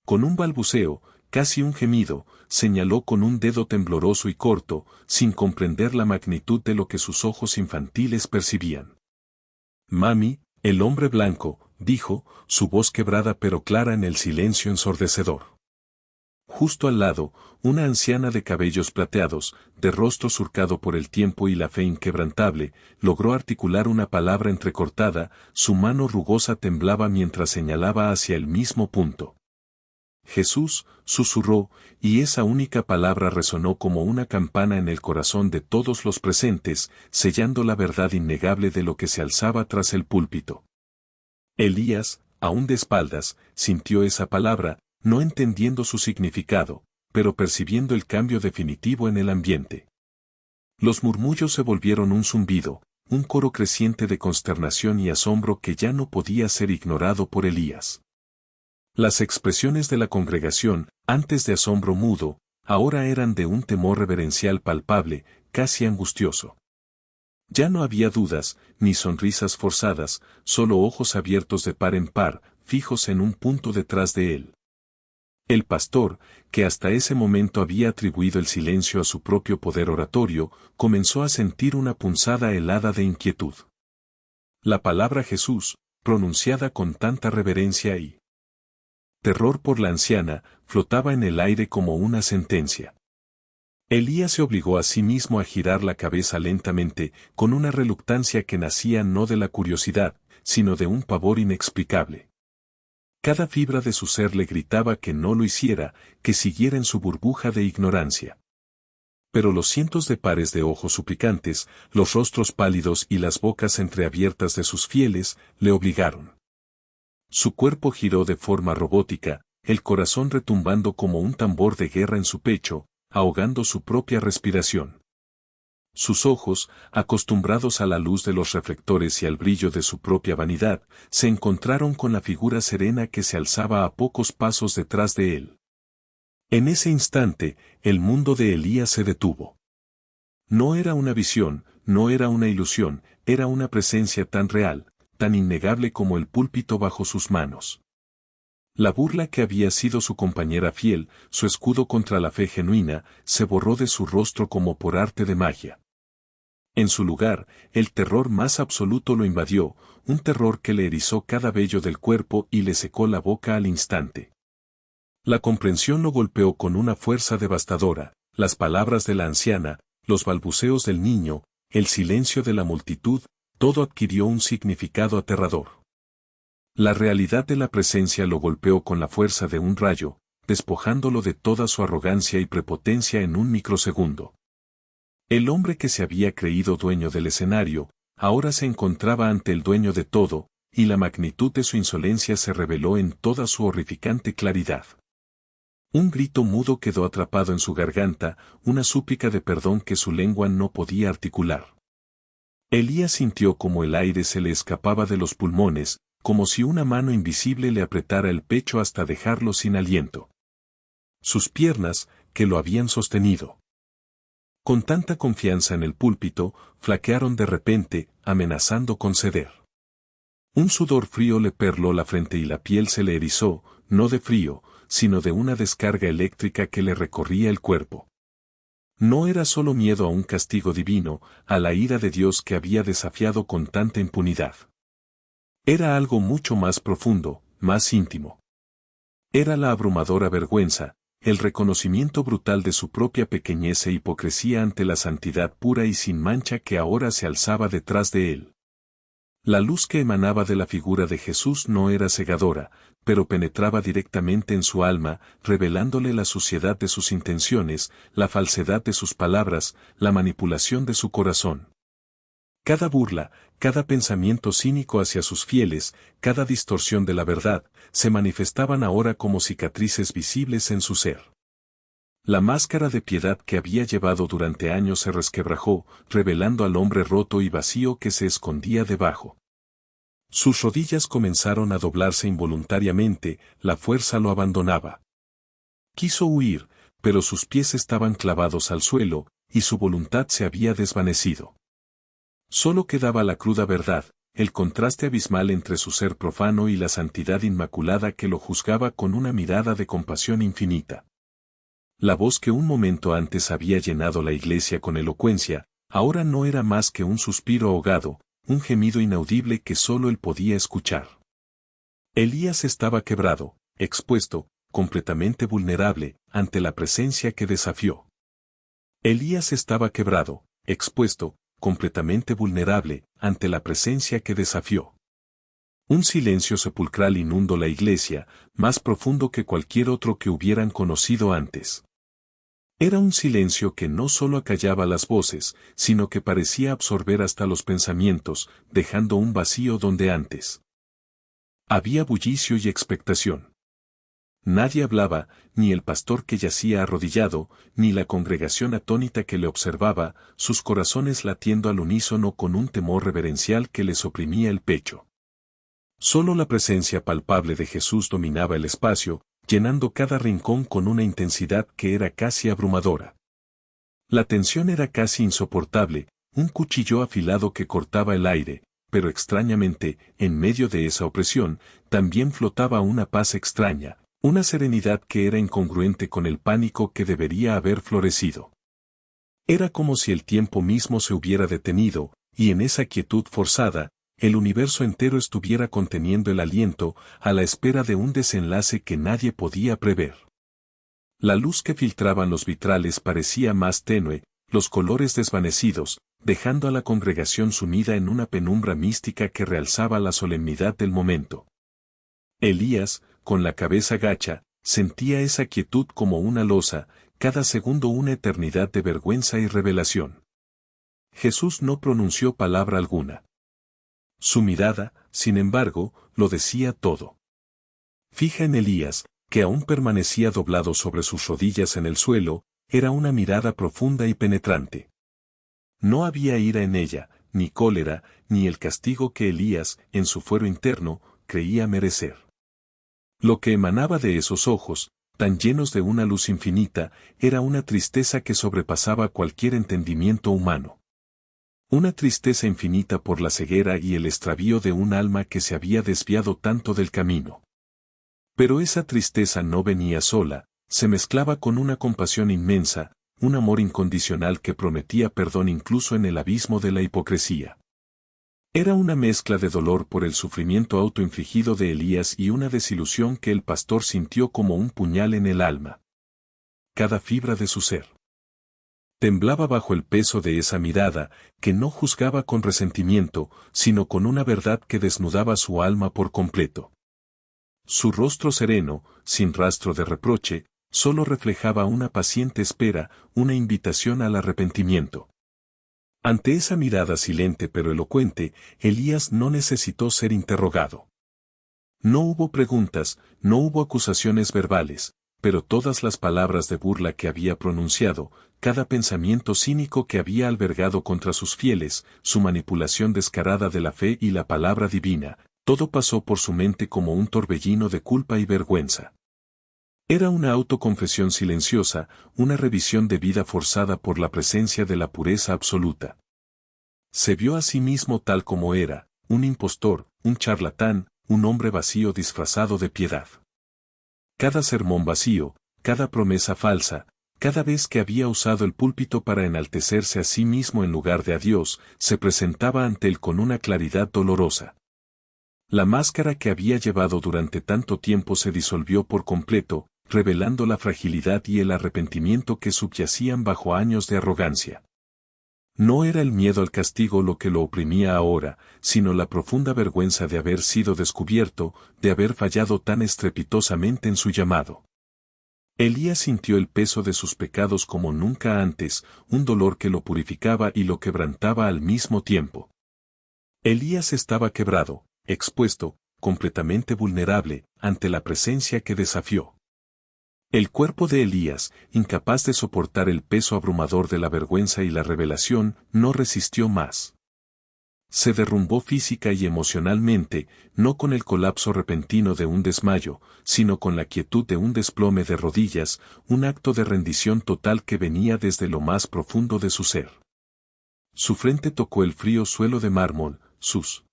[SPEAKER 1] Con un balbuceo, casi un gemido, señaló con un dedo tembloroso y corto, sin comprender la magnitud de lo que sus ojos infantiles percibían. «Mami, el hombre blanco», dijo, su voz quebrada pero clara en el silencio ensordecedor. Justo al lado, una anciana de cabellos plateados, de rostro surcado por el tiempo y la fe inquebrantable, logró articular una palabra entrecortada, su mano rugosa temblaba mientras señalaba hacia el mismo punto. Jesús, susurró, y esa única palabra resonó como una campana en el corazón de todos los presentes, sellando la verdad innegable de lo que se alzaba tras el púlpito. Elías, aún de espaldas, sintió esa palabra, no entendiendo su significado, pero percibiendo el cambio definitivo en el ambiente. Los murmullos se volvieron un zumbido, un coro creciente de consternación y asombro que ya no podía ser ignorado por Elías. Las expresiones de la congregación, antes de asombro mudo, ahora eran de un temor reverencial palpable, casi angustioso. Ya no había dudas, ni sonrisas forzadas, solo ojos abiertos de par en par, fijos en un punto detrás de él. El pastor, que hasta ese momento había atribuido el silencio a su propio poder oratorio, comenzó a sentir una punzada helada de inquietud. La palabra Jesús, pronunciada con tanta reverencia y terror por la anciana, flotaba en el aire como una sentencia. Elías se obligó a sí mismo a girar la cabeza lentamente, con una reluctancia que nacía no de la curiosidad, sino de un pavor inexplicable. Cada fibra de su ser le gritaba que no lo hiciera, que siguiera en su burbuja de ignorancia. Pero los cientos de pares de ojos suplicantes, los rostros pálidos y las bocas entreabiertas de sus fieles, le obligaron. Su cuerpo giró de forma robótica, el corazón retumbando como un tambor de guerra en su pecho, ahogando su propia respiración. Sus ojos, acostumbrados a la luz de los reflectores y al brillo de su propia vanidad, se encontraron con la figura serena que se alzaba a pocos pasos detrás de él. En ese instante, el mundo de Elías se detuvo. No era una visión, no era una ilusión, era una presencia tan real, tan innegable como el púlpito bajo sus manos. La burla que había sido su compañera fiel, su escudo contra la fe genuina, se borró de su rostro como por arte de magia. En su lugar, el terror más absoluto lo invadió, un terror que le erizó cada vello del cuerpo y le secó la boca al instante. La comprensión lo golpeó con una fuerza devastadora, las palabras de la anciana, los balbuceos del niño, el silencio de la multitud, todo adquirió un significado aterrador. La realidad de la presencia lo golpeó con la fuerza de un rayo, despojándolo de toda su arrogancia y prepotencia en un microsegundo. El hombre que se había creído dueño del escenario, ahora se encontraba ante el dueño de todo, y la magnitud de su insolencia se reveló en toda su horrificante claridad. Un grito mudo quedó atrapado en su garganta, una súplica de perdón que su lengua no podía articular. Elías sintió como el aire se le escapaba de los pulmones, como si una mano invisible le apretara el pecho hasta dejarlo sin aliento. Sus piernas, que lo habían sostenido con tanta confianza en el púlpito, flaquearon de repente, amenazando con ceder. Un sudor frío le perló la frente y la piel se le erizó, no de frío, sino de una descarga eléctrica que le recorría el cuerpo. No era solo miedo a un castigo divino, a la ira de Dios que había desafiado con tanta impunidad. Era algo mucho más profundo, más íntimo. Era la abrumadora vergüenza, el reconocimiento brutal de su propia pequeñez e hipocresía ante la santidad pura y sin mancha que ahora se alzaba detrás de él. La luz que emanaba de la figura de Jesús no era cegadora, pero penetraba directamente en su alma, revelándole la suciedad de sus intenciones, la falsedad de sus palabras, la manipulación de su corazón. Cada burla, cada pensamiento cínico hacia sus fieles, cada distorsión de la verdad, se manifestaban ahora como cicatrices visibles en su ser. La máscara de piedad que había llevado durante años se resquebrajó, revelando al hombre roto y vacío que se escondía debajo. Sus rodillas comenzaron a doblarse involuntariamente, la fuerza lo abandonaba. Quiso huir, pero sus pies estaban clavados al suelo, y su voluntad se había desvanecido. Solo quedaba la cruda verdad, el contraste abismal entre su ser profano y la santidad inmaculada que lo juzgaba con una mirada de compasión infinita. La voz que un momento antes había llenado la iglesia con elocuencia, ahora no era más que un suspiro ahogado, un gemido inaudible que solo él podía escuchar. Elías estaba quebrado, expuesto, completamente vulnerable, ante la presencia que desafió. Elías estaba quebrado, expuesto, completamente vulnerable, ante la presencia que desafió. Un silencio sepulcral inundó la iglesia, más profundo que cualquier otro que hubieran conocido antes. Era un silencio que no solo acallaba las voces, sino que parecía absorber hasta los pensamientos, dejando un vacío donde antes había bullicio y expectación. Nadie hablaba, ni el pastor que yacía arrodillado, ni la congregación atónita que le observaba, sus corazones latiendo al unísono con un temor reverencial que les oprimía el pecho. Solo la presencia palpable de Jesús dominaba el espacio, llenando cada rincón con una intensidad que era casi abrumadora. La tensión era casi insoportable, un cuchillo afilado que cortaba el aire, pero extrañamente, en medio de esa opresión, también flotaba una paz extraña, una serenidad que era incongruente con el pánico que debería haber florecido. Era como si el tiempo mismo se hubiera detenido, y en esa quietud forzada, el universo entero estuviera conteniendo el aliento, a la espera de un desenlace que nadie podía prever. La luz que filtraban los vitrales parecía más tenue, los colores desvanecidos, dejando a la congregación sumida en una penumbra mística que realzaba la solemnidad del momento. Elías, con la cabeza gacha, sentía esa quietud como una losa, cada segundo una eternidad de vergüenza y revelación. Jesús no pronunció palabra alguna. Su mirada, sin embargo, lo decía todo. Fija en Elías, que aún permanecía doblado sobre sus rodillas en el suelo, era una mirada profunda y penetrante. No había ira en ella, ni cólera, ni el castigo que Elías, en su fuero interno, creía merecer. Lo que emanaba de esos ojos, tan llenos de una luz infinita, era una tristeza que sobrepasaba cualquier entendimiento humano. Una tristeza infinita por la ceguera y el extravío de un alma que se había desviado tanto del camino. Pero esa tristeza no venía sola, se mezclaba con una compasión inmensa, un amor incondicional que prometía perdón incluso en el abismo de la hipocresía. Era una mezcla de dolor por el sufrimiento autoinfligido de Elías y una desilusión que el pastor sintió como un puñal en el alma. Cada fibra de su ser temblaba bajo el peso de esa mirada, que no juzgaba con resentimiento, sino con una verdad que desnudaba su alma por completo. Su rostro sereno, sin rastro de reproche, solo reflejaba una paciente espera, una invitación al arrepentimiento. Ante esa mirada silente pero elocuente, Elías no necesitó ser interrogado. No hubo preguntas, no hubo acusaciones verbales, pero todas las palabras de burla que había pronunciado, cada pensamiento cínico que había albergado contra sus fieles, su manipulación descarada de la fe y la palabra divina, todo pasó por su mente como un torbellino de culpa y vergüenza. Era una autoconfesión silenciosa, una revisión de vida forzada por la presencia de la pureza absoluta. Se vio a sí mismo tal como era, un impostor, un charlatán, un hombre vacío disfrazado de piedad. Cada sermón vacío, cada promesa falsa, cada vez que había usado el púlpito para enaltecerse a sí mismo en lugar de a Dios, se presentaba ante él con una claridad dolorosa. La máscara que había llevado durante tanto tiempo se disolvió por completo, revelando la fragilidad y el arrepentimiento que subyacían bajo años de arrogancia. No era el miedo al castigo lo que lo oprimía ahora, sino la profunda vergüenza de haber sido descubierto, de haber fallado tan estrepitosamente en su llamado. Elías sintió el peso de sus pecados como nunca antes, un dolor que lo purificaba y lo quebrantaba al mismo tiempo. Elías estaba quebrado, expuesto, completamente vulnerable, ante la presencia que desafió. El cuerpo de Elías, incapaz de soportar el peso abrumador de la vergüenza y la revelación, no resistió más. Se derrumbó física y emocionalmente, no con el colapso repentino de un desmayo, sino con la quietud de un desplome de rodillas, un acto de rendición total que venía desde lo más profundo de su ser. Su frente tocó el frío suelo de mármol, sus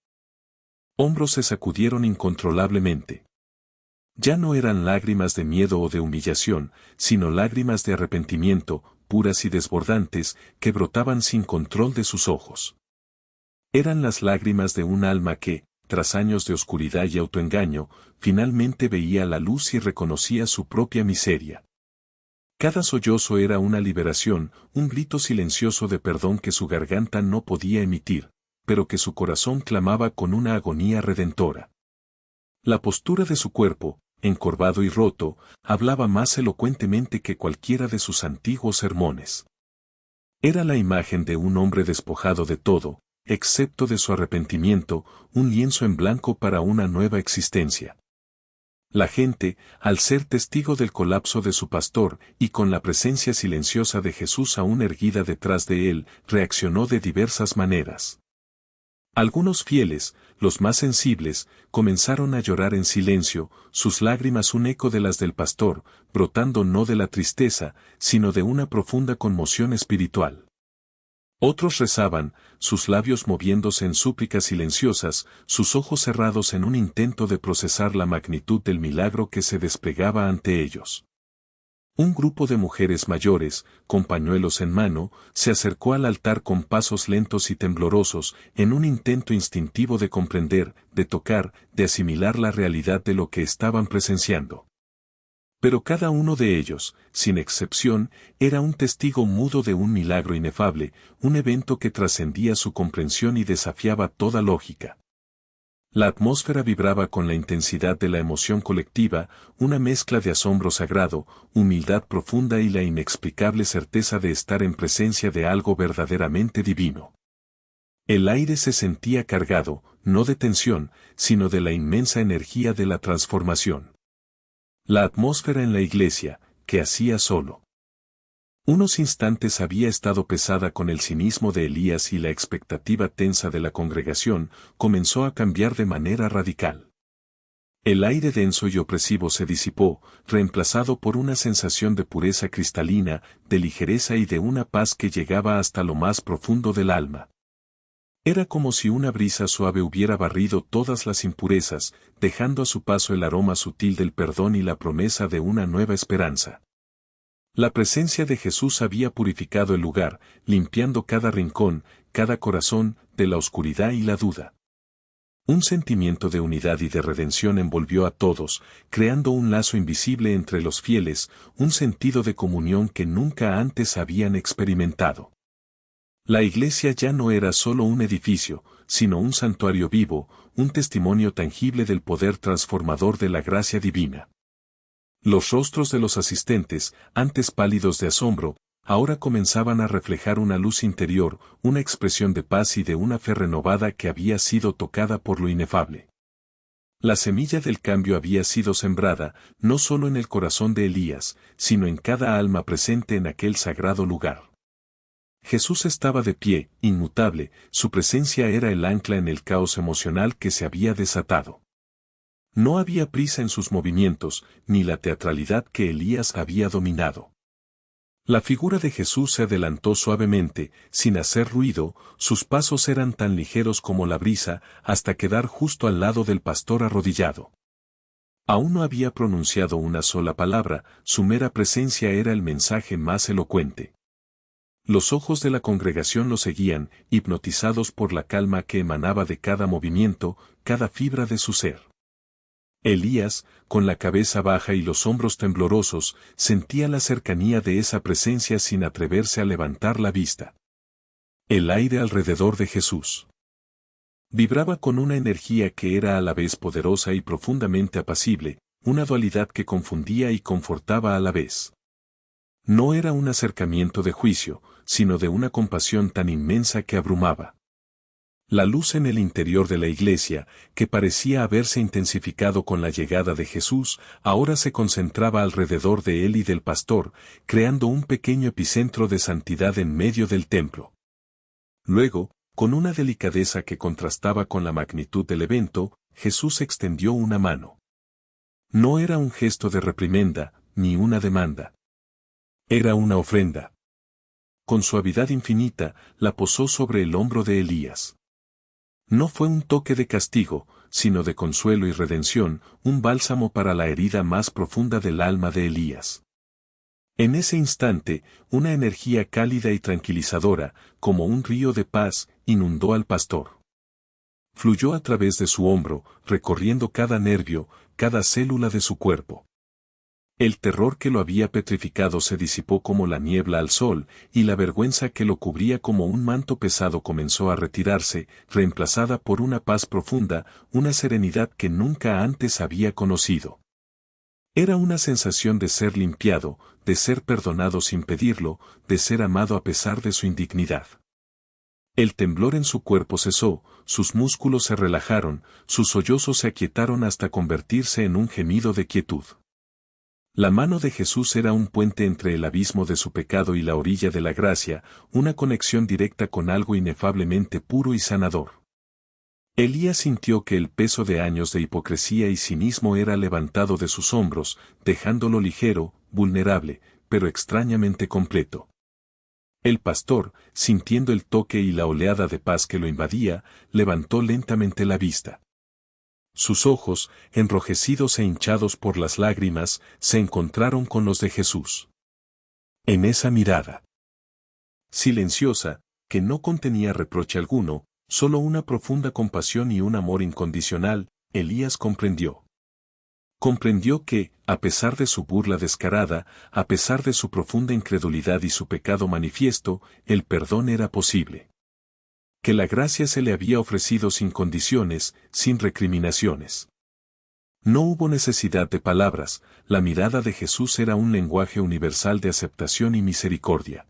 [SPEAKER 1] hombros se sacudieron incontrolablemente. Ya no eran lágrimas de miedo o de humillación, sino lágrimas de arrepentimiento, puras y desbordantes, que brotaban sin control de sus ojos. Eran las lágrimas de un alma que, tras años de oscuridad y autoengaño, finalmente veía la luz y reconocía su propia miseria. Cada sollozo era una liberación, un grito silencioso de perdón que su garganta no podía emitir, pero que su corazón clamaba con una agonía redentora. La postura de su cuerpo, encorvado y roto, hablaba más elocuentemente que cualquiera de sus antiguos sermones. Era la imagen de un hombre despojado de todo, excepto de su arrepentimiento, un lienzo en blanco para una nueva existencia. La gente, al ser testigo del colapso de su pastor y con la presencia silenciosa de Jesús aún erguida detrás de él, reaccionó de diversas maneras. Algunos fieles, los más sensibles, comenzaron a llorar en silencio, sus lágrimas un eco de las del pastor, brotando no de la tristeza, sino de una profunda conmoción espiritual. Otros rezaban, sus labios moviéndose en súplicas silenciosas, sus ojos cerrados en un intento de procesar la magnitud del milagro que se desplegaba ante ellos. Un grupo de mujeres mayores, con pañuelos en mano, se acercó al altar con pasos lentos y temblorosos, en un intento instintivo de comprender, de tocar, de asimilar la realidad de lo que estaban presenciando. Pero cada uno de ellos, sin excepción, era un testigo mudo de un milagro inefable, un evento que trascendía su comprensión y desafiaba toda lógica. La atmósfera vibraba con la intensidad de la emoción colectiva, una mezcla de asombro sagrado, humildad profunda y la inexplicable certeza de estar en presencia de algo verdaderamente divino. El aire se sentía cargado, no de tensión, sino de la inmensa energía de la transformación. La atmósfera en la iglesia, que hacía solo unos instantes había estado pesada con el cinismo de Elías y la expectativa tensa de la congregación, comenzó a cambiar de manera radical. El aire denso y opresivo se disipó, reemplazado por una sensación de pureza cristalina, de ligereza y de una paz que llegaba hasta lo más profundo del alma. Era como si una brisa suave hubiera barrido todas las impurezas, dejando a su paso el aroma sutil del perdón y la promesa de una nueva esperanza. La presencia de Jesús había purificado el lugar, limpiando cada rincón, cada corazón, de la oscuridad y la duda. Un sentimiento de unidad y de redención envolvió a todos, creando un lazo invisible entre los fieles, un sentido de comunión que nunca antes habían experimentado. La iglesia ya no era solo un edificio, sino un santuario vivo, un testimonio tangible del poder transformador de la gracia divina. Los rostros de los asistentes, antes pálidos de asombro, ahora comenzaban a reflejar una luz interior, una expresión de paz y de una fe renovada que había sido tocada por lo inefable. La semilla del cambio había sido sembrada, no solo en el corazón de Elías, sino en cada alma presente en aquel sagrado lugar. Jesús estaba de pie, inmutable, su presencia era el ancla en el caos emocional que se había desatado. No había prisa en sus movimientos, ni la teatralidad que Elías había dominado. La figura de Jesús se adelantó suavemente, sin hacer ruido, sus pasos eran tan ligeros como la brisa, hasta quedar justo al lado del pastor arrodillado. Aún no había pronunciado una sola palabra, su mera presencia era el mensaje más elocuente. Los ojos de la congregación lo seguían, hipnotizados por la calma que emanaba de cada movimiento, cada fibra de su ser. Elías, con la cabeza baja y los hombros temblorosos, sentía la cercanía de esa presencia sin atreverse a levantar la vista. El aire alrededor de Jesús vibraba con una energía que era a la vez poderosa y profundamente apacible, una dualidad que confundía y confortaba a la vez. No era un acercamiento de juicio, sino de una compasión tan inmensa que abrumaba. La luz en el interior de la iglesia, que parecía haberse intensificado con la llegada de Jesús, ahora se concentraba alrededor de él y del pastor, creando un pequeño epicentro de santidad en medio del templo. Luego, con una delicadeza que contrastaba con la magnitud del evento, Jesús extendió una mano. No era un gesto de reprimenda, ni una demanda. Era una ofrenda. Con suavidad infinita, la posó sobre el hombro de Elías. No fue un toque de castigo, sino de consuelo y redención, un bálsamo para la herida más profunda del alma de Elías. En ese instante, una energía cálida y tranquilizadora, como un río de paz, inundó al pastor. Fluyó a través de su hombro, recorriendo cada nervio, cada célula de su cuerpo. El terror que lo había petrificado se disipó como la niebla al sol, y la vergüenza que lo cubría como un manto pesado comenzó a retirarse, reemplazada por una paz profunda, una serenidad que nunca antes había conocido. Era una sensación de ser limpiado, de ser perdonado sin pedirlo, de ser amado a pesar de su indignidad. El temblor en su cuerpo cesó, sus músculos se relajaron, sus sollozos se aquietaron hasta convertirse en un gemido de quietud. La mano de Jesús era un puente entre el abismo de su pecado y la orilla de la gracia, una conexión directa con algo inefablemente puro y sanador. Elías sintió que el peso de años de hipocresía y cinismo era levantado de sus hombros, dejándolo ligero, vulnerable, pero extrañamente completo. El pastor, sintiendo el toque y la oleada de paz que lo invadía, levantó lentamente la vista. Sus ojos, enrojecidos e hinchados por las lágrimas, se encontraron con los de Jesús. En esa mirada silenciosa, que no contenía reproche alguno, solo una profunda compasión y un amor incondicional, Elías comprendió. Comprendió que, a pesar de su burla descarada, a pesar de su profunda incredulidad y su pecado manifiesto, el perdón era posible. Que la gracia se le había ofrecido sin condiciones, sin recriminaciones. No hubo necesidad de palabras, la mirada de Jesús era un lenguaje universal de aceptación y misericordia.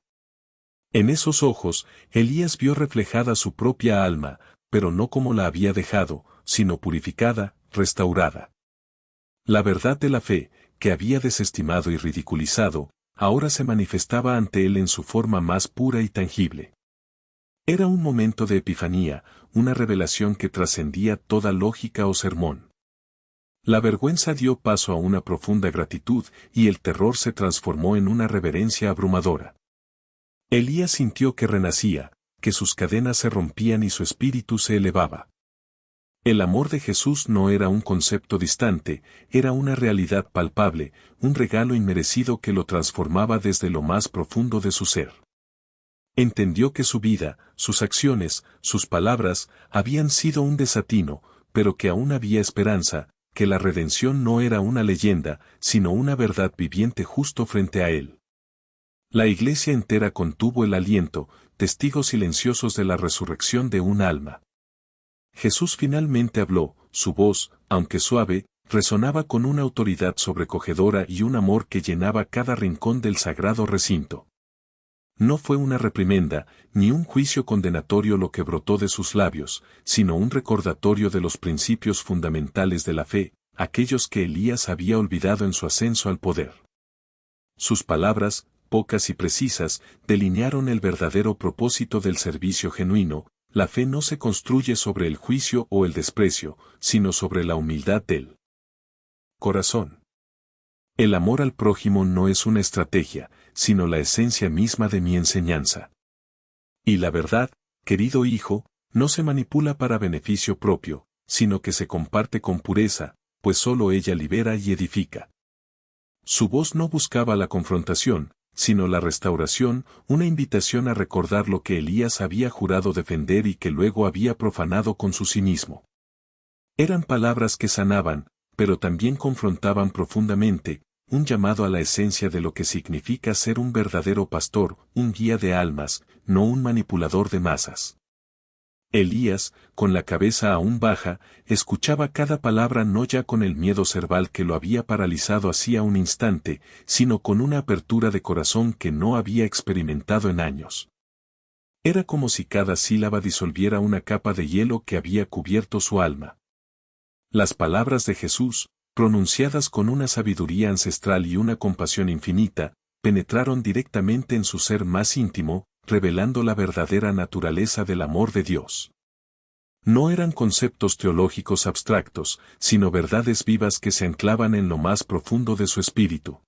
[SPEAKER 1] En esos ojos, Elías vio reflejada su propia alma, pero no como la había dejado, sino purificada, restaurada. La verdad de la fe, que había desestimado y ridiculizado, ahora se manifestaba ante él en su forma más pura y tangible. Era un momento de epifanía, una revelación que trascendía toda lógica o sermón. La vergüenza dio paso a una profunda gratitud y el terror se transformó en una reverencia abrumadora. Elías sintió que renacía, que sus cadenas se rompían y su espíritu se elevaba. El amor de Jesús no era un concepto distante, era una realidad palpable, un regalo inmerecido que lo transformaba desde lo más profundo de su ser. Entendió que su vida, sus acciones, sus palabras, habían sido un desatino, pero que aún había esperanza, que la redención no era una leyenda, sino una verdad viviente justo frente a él. La iglesia entera contuvo el aliento, testigos silenciosos de la resurrección de un alma. Jesús finalmente habló, su voz, aunque suave, resonaba con una autoridad sobrecogedora y un amor que llenaba cada rincón del sagrado recinto. No fue una reprimenda, ni un juicio condenatorio lo que brotó de sus labios, sino un recordatorio de los principios fundamentales de la fe, aquellos que Elías había olvidado en su ascenso al poder. Sus palabras, pocas y precisas, delinearon el verdadero propósito del servicio genuino. La fe no se construye sobre el juicio o el desprecio, sino sobre la humildad del corazón. El amor al prójimo no es una estrategia, sino la esencia misma de mi enseñanza. Y la verdad, querido hijo, no se manipula para beneficio propio, sino que se comparte con pureza, pues solo ella libera y edifica. Su voz no buscaba la confrontación, sino la restauración, una invitación a recordar lo que Elías había jurado defender y que luego había profanado con su cinismo. Eran palabras que sanaban, pero también confrontaban profundamente, un llamado a la esencia de lo que significa ser un verdadero pastor, un guía de almas, no un manipulador de masas. Elías, con la cabeza aún baja, escuchaba cada palabra no ya con el miedo cerval que lo había paralizado hacía un instante, sino con una apertura de corazón que no había experimentado en años. Era como si cada sílaba disolviera una capa de hielo que había cubierto su alma. Las palabras de Jesús, pronunciadas con una sabiduría ancestral y una compasión infinita, penetraron directamente en su ser más íntimo, revelando la verdadera naturaleza del amor de Dios. No eran conceptos teológicos abstractos, sino verdades vivas que se anclaban en lo más profundo de su espíritu.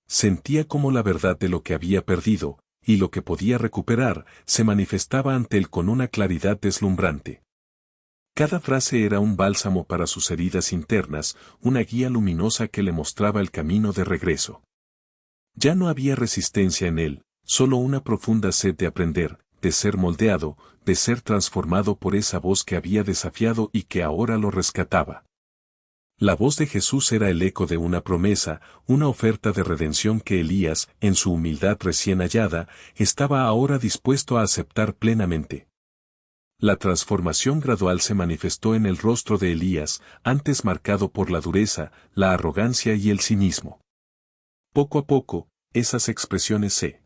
[SPEAKER 1] Sentía como la verdad de lo que había perdido, y lo que podía recuperar, se manifestaba ante él con una claridad deslumbrante. Cada frase era un bálsamo para sus heridas internas, una guía luminosa que le mostraba el camino de regreso. Ya no había resistencia en él, solo una profunda sed de aprender, de ser moldeado, de ser transformado por esa voz que había desafiado y que ahora lo rescataba. La voz de Jesús era el eco de una promesa, una oferta de redención que Elías, en su humildad recién hallada, estaba ahora dispuesto a aceptar plenamente. La transformación gradual se manifestó en el rostro de Elías, antes marcado por la dureza, la arrogancia y el cinismo. Poco a poco, esas expresiones se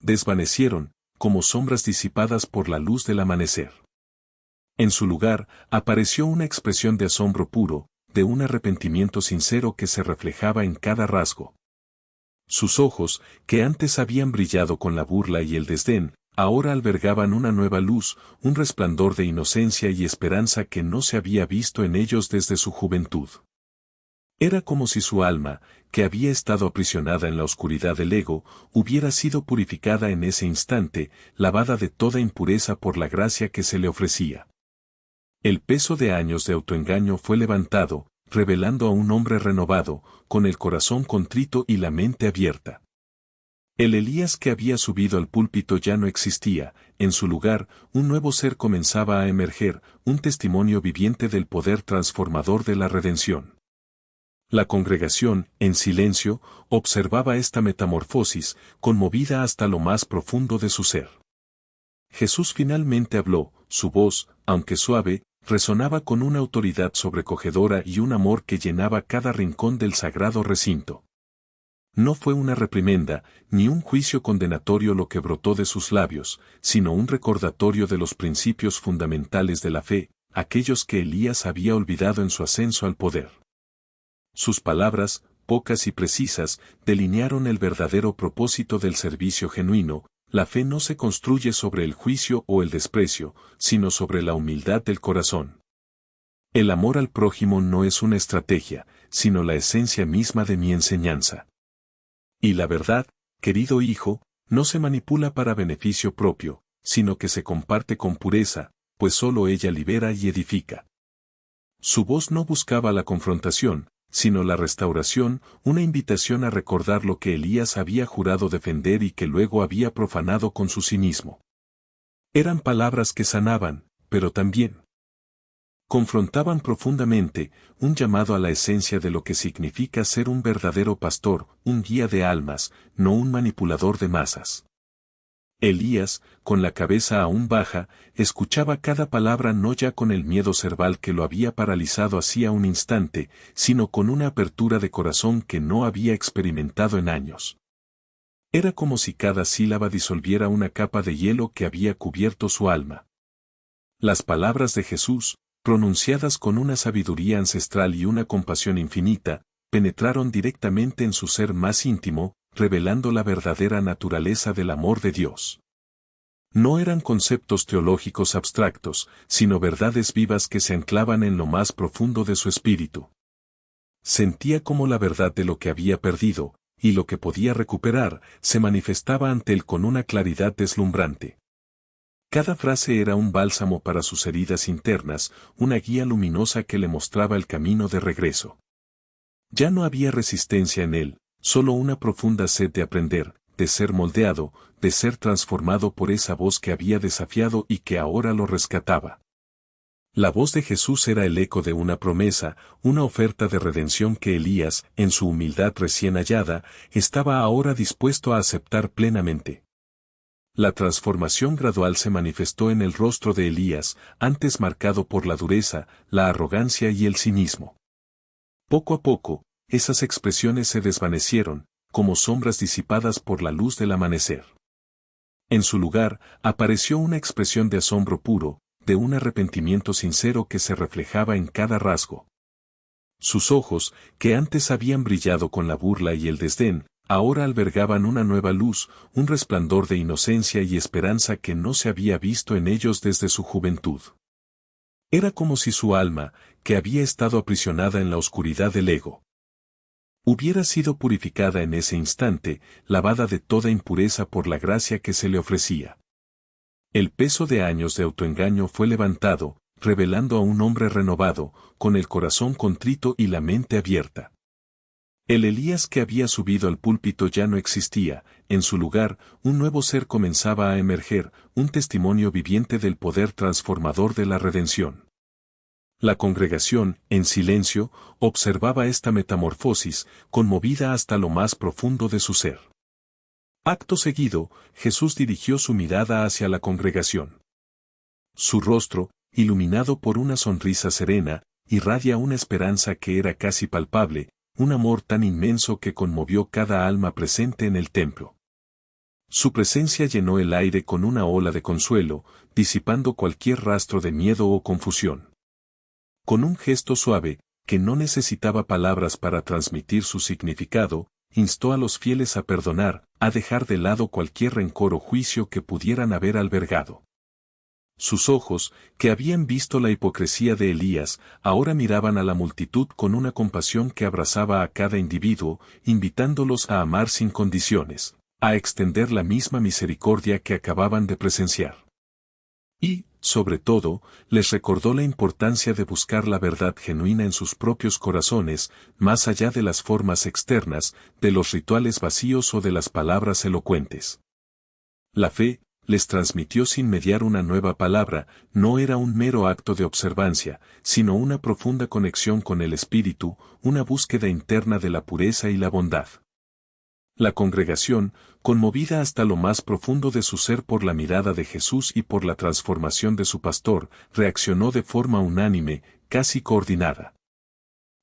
[SPEAKER 1] desvanecieron, como sombras disipadas por la luz del amanecer. En su lugar, apareció una expresión de asombro puro, de un arrepentimiento sincero que se reflejaba en cada rasgo. Sus ojos, que antes habían brillado con la burla y el desdén, ahora albergaban una nueva luz, un resplandor de inocencia y esperanza que no se había visto en ellos desde su juventud. Era como si su alma, que había estado aprisionada en la oscuridad del ego, hubiera sido purificada en ese instante, lavada de toda impureza por la gracia que se le ofrecía. El peso de años de autoengaño fue levantado, revelando a un hombre renovado, con el corazón contrito y la mente abierta. El Elías que había subido al púlpito ya no existía, en su lugar, un nuevo ser comenzaba a emerger, un testimonio viviente del poder transformador de la redención. La congregación, en silencio, observaba esta metamorfosis, conmovida hasta lo más profundo de su ser. Jesús finalmente habló, su voz, aunque suave, resonaba con una autoridad sobrecogedora y un amor que llenaba cada rincón del sagrado recinto. No fue una reprimenda, ni un juicio condenatorio lo que brotó de sus labios, sino un recordatorio de los principios fundamentales de la fe, aquellos que Elías había olvidado en su ascenso al poder. Sus palabras, pocas y precisas, delinearon el verdadero propósito del servicio genuino. La fe no se construye sobre el juicio o el desprecio, sino sobre la humildad del corazón. El amor al prójimo no es una estrategia, sino la esencia misma de mi enseñanza. Y la verdad, querido hijo, no se manipula para beneficio propio, sino que se comparte con pureza, pues solo ella libera y edifica. Su voz no buscaba la confrontación, sino la restauración, una invitación a recordar lo que Elías había jurado defender y que luego había profanado con su cinismo. Eran palabras que sanaban, pero también confrontaban profundamente, un llamado a la esencia de lo que significa ser un verdadero pastor, un guía de almas, no un manipulador de masas. Elías, con la cabeza aún baja, escuchaba cada palabra no ya con el miedo cerval que lo había paralizado hacía un instante, sino con una apertura de corazón que no había experimentado en años. Era como si cada sílaba disolviera una capa de hielo que había cubierto su alma. Las palabras de Jesús, pronunciadas con una sabiduría ancestral y una compasión infinita, penetraron directamente en su ser más íntimo, revelando la verdadera naturaleza del amor de Dios. No eran conceptos teológicos abstractos, sino verdades vivas que se anclaban en lo más profundo de su espíritu. Sentía como la verdad de lo que había perdido, y lo que podía recuperar, se manifestaba ante él con una claridad deslumbrante. Cada frase era un bálsamo para sus heridas internas, una guía luminosa que le mostraba el camino de regreso. Ya no había resistencia en él, solo una profunda sed de aprender, de ser moldeado, de ser transformado por esa voz que había desafiado y que ahora lo rescataba. La voz de Jesús era el eco de una promesa, una oferta de redención que Elías, en su humildad recién hallada, estaba ahora dispuesto a aceptar plenamente. La transformación gradual se manifestó en el rostro de Elías, antes marcado por la dureza, la arrogancia y el cinismo. Poco a poco, esas expresiones se desvanecieron, como sombras disipadas por la luz del amanecer. En su lugar, apareció una expresión de asombro puro, de un arrepentimiento sincero que se reflejaba en cada rasgo. Sus ojos, que antes habían brillado con la burla y el desdén, ahora albergaban una nueva luz, un resplandor de inocencia y esperanza que no se había visto en ellos desde su juventud. Era como si su alma, que había estado aprisionada en la oscuridad del ego, hubiera sido purificada en ese instante, lavada de toda impureza por la gracia que se le ofrecía. El peso de años de autoengaño fue levantado, revelando a un hombre renovado, con el corazón contrito y la mente abierta. El Elías que había subido al púlpito ya no existía, en su lugar, un nuevo ser comenzaba a emerger, un testimonio viviente del poder transformador de la redención. La congregación, en silencio, observaba esta metamorfosis, conmovida hasta lo más profundo de su ser. Acto seguido, Jesús dirigió su mirada hacia la congregación. Su rostro, iluminado por una sonrisa serena, irradia una esperanza que era casi palpable, un amor tan inmenso que conmovió cada alma presente en el templo. Su presencia llenó el aire con una ola de consuelo, disipando cualquier rastro de miedo o confusión. Con un gesto suave, que no necesitaba palabras para transmitir su significado, instó a los fieles a perdonar, a dejar de lado cualquier rencor o juicio que pudieran haber albergado. Sus ojos, que habían visto la hipocresía de Elías, ahora miraban a la multitud con una compasión que abrazaba a cada individuo, invitándolos a amar sin condiciones, a extender la misma misericordia que acababan de presenciar. Y, sobre todo, les recordó la importancia de buscar la verdad genuina en sus propios corazones, más allá de las formas externas, de los rituales vacíos o de las palabras elocuentes. La fe, les transmitió sin mediar una nueva palabra, no era un mero acto de observancia, sino una profunda conexión con el Espíritu, una búsqueda interna de la pureza y la bondad. La congregación, conmovida hasta lo más profundo de su ser por la mirada de Jesús y por la transformación de su pastor, reaccionó de forma unánime, casi coordinada.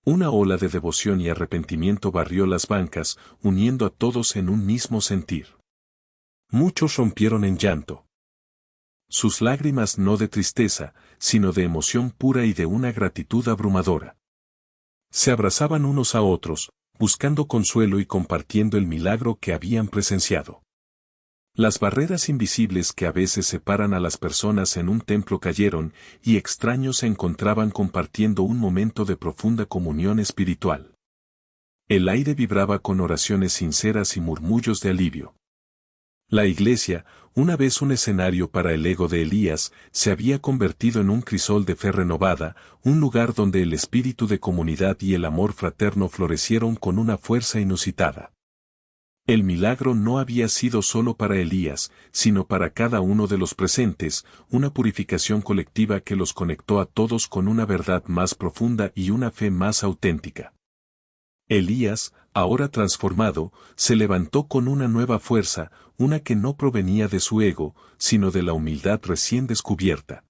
[SPEAKER 1] Una ola de devoción y arrepentimiento barrió las bancas, uniendo a todos en un mismo sentir. Muchos rompieron en llanto. Sus lágrimas no de tristeza, sino de emoción pura y de una gratitud abrumadora. Se abrazaban unos a otros, buscando consuelo y compartiendo el milagro que habían presenciado. Las barreras invisibles que a veces separan a las personas en un templo cayeron, y extraños se encontraban compartiendo un momento de profunda comunión espiritual. El aire vibraba con oraciones sinceras y murmullos de alivio. La iglesia, una vez un escenario para el ego de Elías, se había convertido en un crisol de fe renovada, un lugar donde el espíritu de comunidad y el amor fraterno florecieron con una fuerza inusitada. El milagro no había sido solo para Elías, sino para cada uno de los presentes, una purificación colectiva que los conectó a todos con una verdad más profunda y una fe más auténtica. Elías, ahora transformado, se levantó con una nueva fuerza, una que no provenía de su ego, sino de la humildad recién descubierta.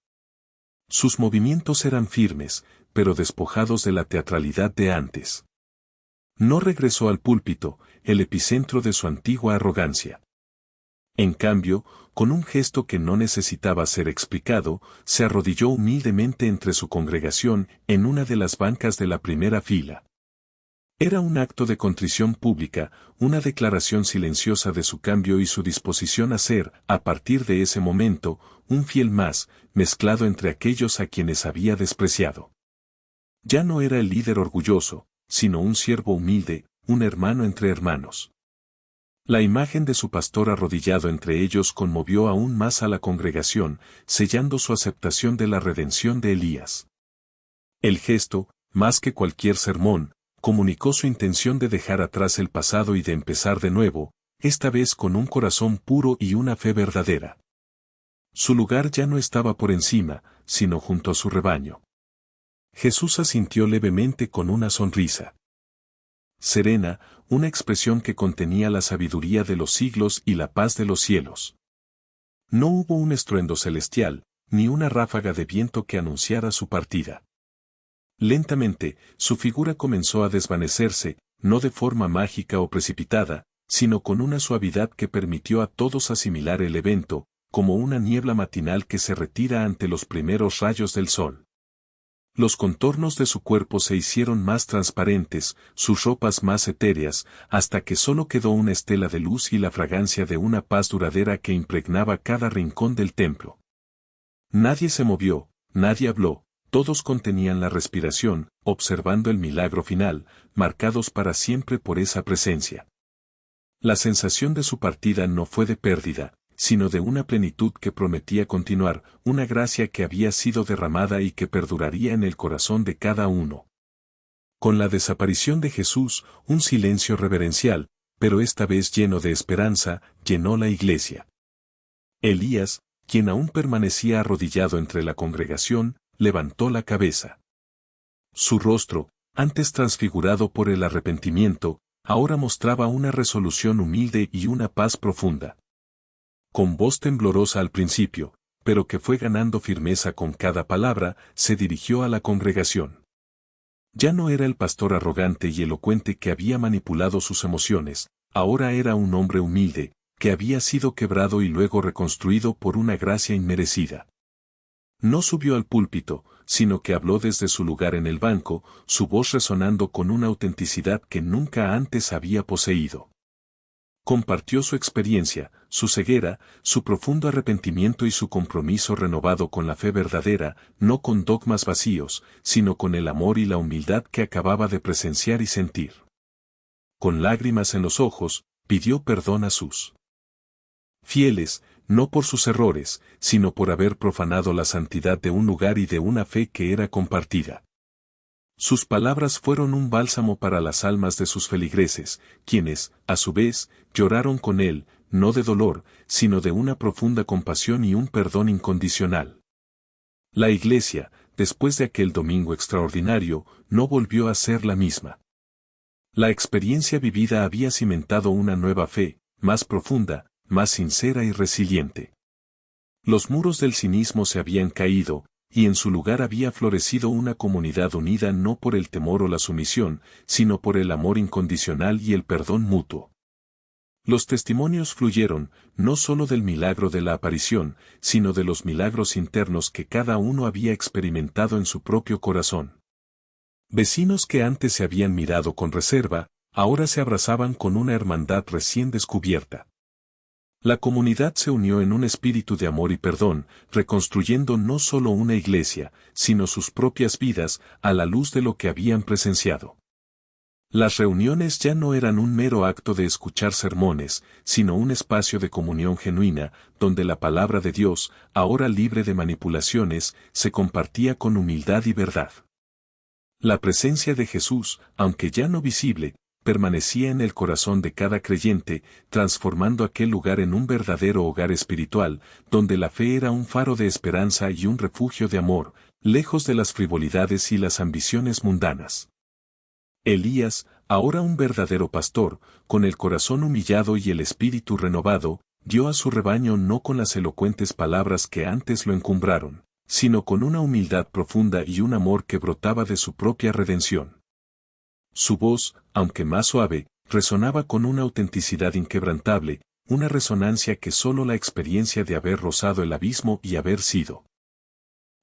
[SPEAKER 1] Sus movimientos eran firmes, pero despojados de la teatralidad de antes. No regresó al púlpito, el epicentro de su antigua arrogancia. En cambio, con un gesto que no necesitaba ser explicado, se arrodilló humildemente entre su congregación en una de las bancas de la primera fila. Era un acto de contrición pública, una declaración silenciosa de su cambio y su disposición a ser, a partir de ese momento, un fiel más, mezclado entre aquellos a quienes había despreciado. Ya no era el líder orgulloso, sino un siervo humilde, un hermano entre hermanos. La imagen de su pastor arrodillado entre ellos conmovió aún más a la congregación, sellando su aceptación de la redención de Elías. El gesto, más que cualquier sermón, comunicó su intención de dejar atrás el pasado y de empezar de nuevo, esta vez con un corazón puro y una fe verdadera. Su lugar ya no estaba por encima, sino junto a su rebaño. Jesús asintió levemente con una sonrisa serena, una expresión que contenía la sabiduría de los siglos y la paz de los cielos. No hubo un estruendo celestial, ni una ráfaga de viento que anunciara su partida. Lentamente, su figura comenzó a desvanecerse, no de forma mágica o precipitada, sino con una suavidad que permitió a todos asimilar el evento, como una niebla matinal que se retira ante los primeros rayos del sol. Los contornos de su cuerpo se hicieron más transparentes, sus ropas más etéreas, hasta que solo quedó una estela de luz y la fragancia de una paz duradera que impregnaba cada rincón del templo. Nadie se movió, nadie habló. Todos contenían la respiración, observando el milagro final, marcados para siempre por esa presencia. La sensación de su partida no fue de pérdida, sino de una plenitud que prometía continuar, una gracia que había sido derramada y que perduraría en el corazón de cada uno. Con la desaparición de Jesús, un silencio reverencial, pero esta vez lleno de esperanza, llenó la iglesia. Elías, quien aún permanecía arrodillado entre la congregación, levantó la cabeza. Su rostro, antes transfigurado por el arrepentimiento, ahora mostraba una resolución humilde y una paz profunda. Con voz temblorosa al principio, pero que fue ganando firmeza con cada palabra, se dirigió a la congregación. Ya no era el pastor arrogante y elocuente que había manipulado sus emociones, ahora era un hombre humilde, que había sido quebrado y luego reconstruido por una gracia inmerecida. No subió al púlpito, sino que habló desde su lugar en el banco, su voz resonando con una autenticidad que nunca antes había poseído. Compartió su experiencia, su ceguera, su profundo arrepentimiento y su compromiso renovado con la fe verdadera, no con dogmas vacíos, sino con el amor y la humildad que acababa de presenciar y sentir. Con lágrimas en los ojos, pidió perdón a sus fieles, no por sus errores, sino por haber profanado la santidad de un lugar y de una fe que era compartida. Sus palabras fueron un bálsamo para las almas de sus feligreses, quienes, a su vez, lloraron con él, no de dolor, sino de una profunda compasión y un perdón incondicional. La iglesia, después de aquel domingo extraordinario, no volvió a ser la misma. La experiencia vivida había cimentado una nueva fe, más profunda, más sincera y resiliente. Los muros del cinismo se habían caído, y en su lugar había florecido una comunidad unida no por el temor o la sumisión, sino por el amor incondicional y el perdón mutuo. Los testimonios fluyeron, no solo del milagro de la aparición, sino de los milagros internos que cada uno había experimentado en su propio corazón. Vecinos que antes se habían mirado con reserva, ahora se abrazaban con una hermandad recién descubierta. La comunidad se unió en un espíritu de amor y perdón, reconstruyendo no solo una iglesia, sino sus propias vidas, a la luz de lo que habían presenciado. Las reuniones ya no eran un mero acto de escuchar sermones, sino un espacio de comunión genuina, donde la palabra de Dios, ahora libre de manipulaciones, se compartía con humildad y verdad. La presencia de Jesús, aunque ya no visible, permanecía en el corazón de cada creyente, transformando aquel lugar en un verdadero hogar espiritual, donde la fe era un faro de esperanza y un refugio de amor, lejos de las frivolidades y las ambiciones mundanas. Elías, ahora un verdadero pastor, con el corazón humillado y el espíritu renovado, dio a su rebaño no con las elocuentes palabras que antes lo encumbraron, sino con una humildad profunda y un amor que brotaba de su propia redención. Su voz, aunque más suave, resonaba con una autenticidad inquebrantable, una resonancia que sólo la experiencia de haber rozado el abismo y haber sido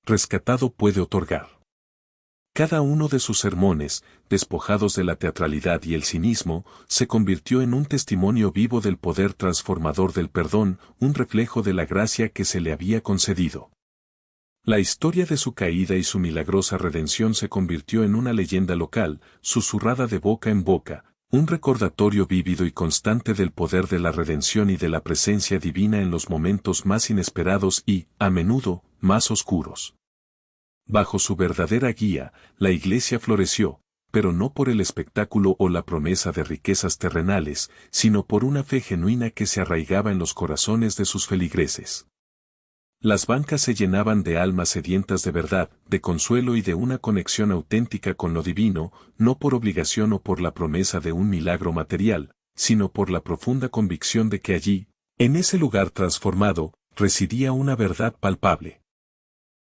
[SPEAKER 1] rescatado puede otorgar. Cada uno de sus sermones, despojados de la teatralidad y el cinismo, se convirtió en un testimonio vivo del poder transformador del perdón, un reflejo de la gracia que se le había concedido. La historia de su caída y su milagrosa redención se convirtió en una leyenda local, susurrada de boca en boca, un recordatorio vívido y constante del poder de la redención y de la presencia divina en los momentos más inesperados y, a menudo, más oscuros. Bajo su verdadera guía, la Iglesia floreció, pero no por el espectáculo o la promesa de riquezas terrenales, sino por una fe genuina que se arraigaba en los corazones de sus feligreses. Las bancas se llenaban de almas sedientas de verdad, de consuelo y de una conexión auténtica con lo divino, no por obligación o por la promesa de un milagro material, sino por la profunda convicción de que allí, en ese lugar transformado, residía una verdad palpable.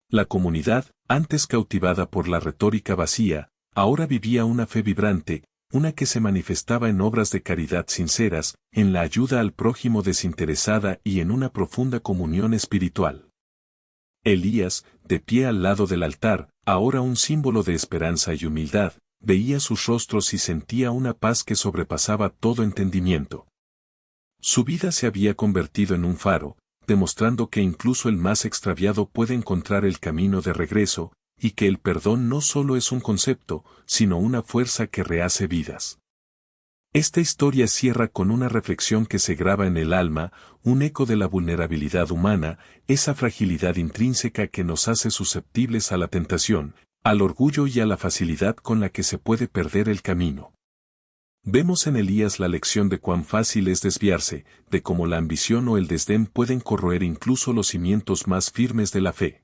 [SPEAKER 1] La comunidad, antes cautivada por la retórica vacía, ahora vivía una fe vibrante, una que se manifestaba en obras de caridad sinceras, en la ayuda al prójimo desinteresada y en una profunda comunión espiritual. Elías, de pie al lado del altar, ahora un símbolo de esperanza y humildad, veía sus rostros y sentía una paz que sobrepasaba todo entendimiento. Su vida se había convertido en un faro, demostrando que incluso el más extraviado puede encontrar el camino de regreso, y que el perdón no solo es un concepto, sino una fuerza que rehace vidas. Esta historia cierra con una reflexión que se graba en el alma, un eco de la vulnerabilidad humana, esa fragilidad intrínseca que nos hace susceptibles a la tentación, al orgullo y a la facilidad con la que se puede perder el camino. Vemos en Elías la lección de cuán fácil es desviarse, de cómo la ambición o el desdén pueden corroer incluso los cimientos más firmes de la fe.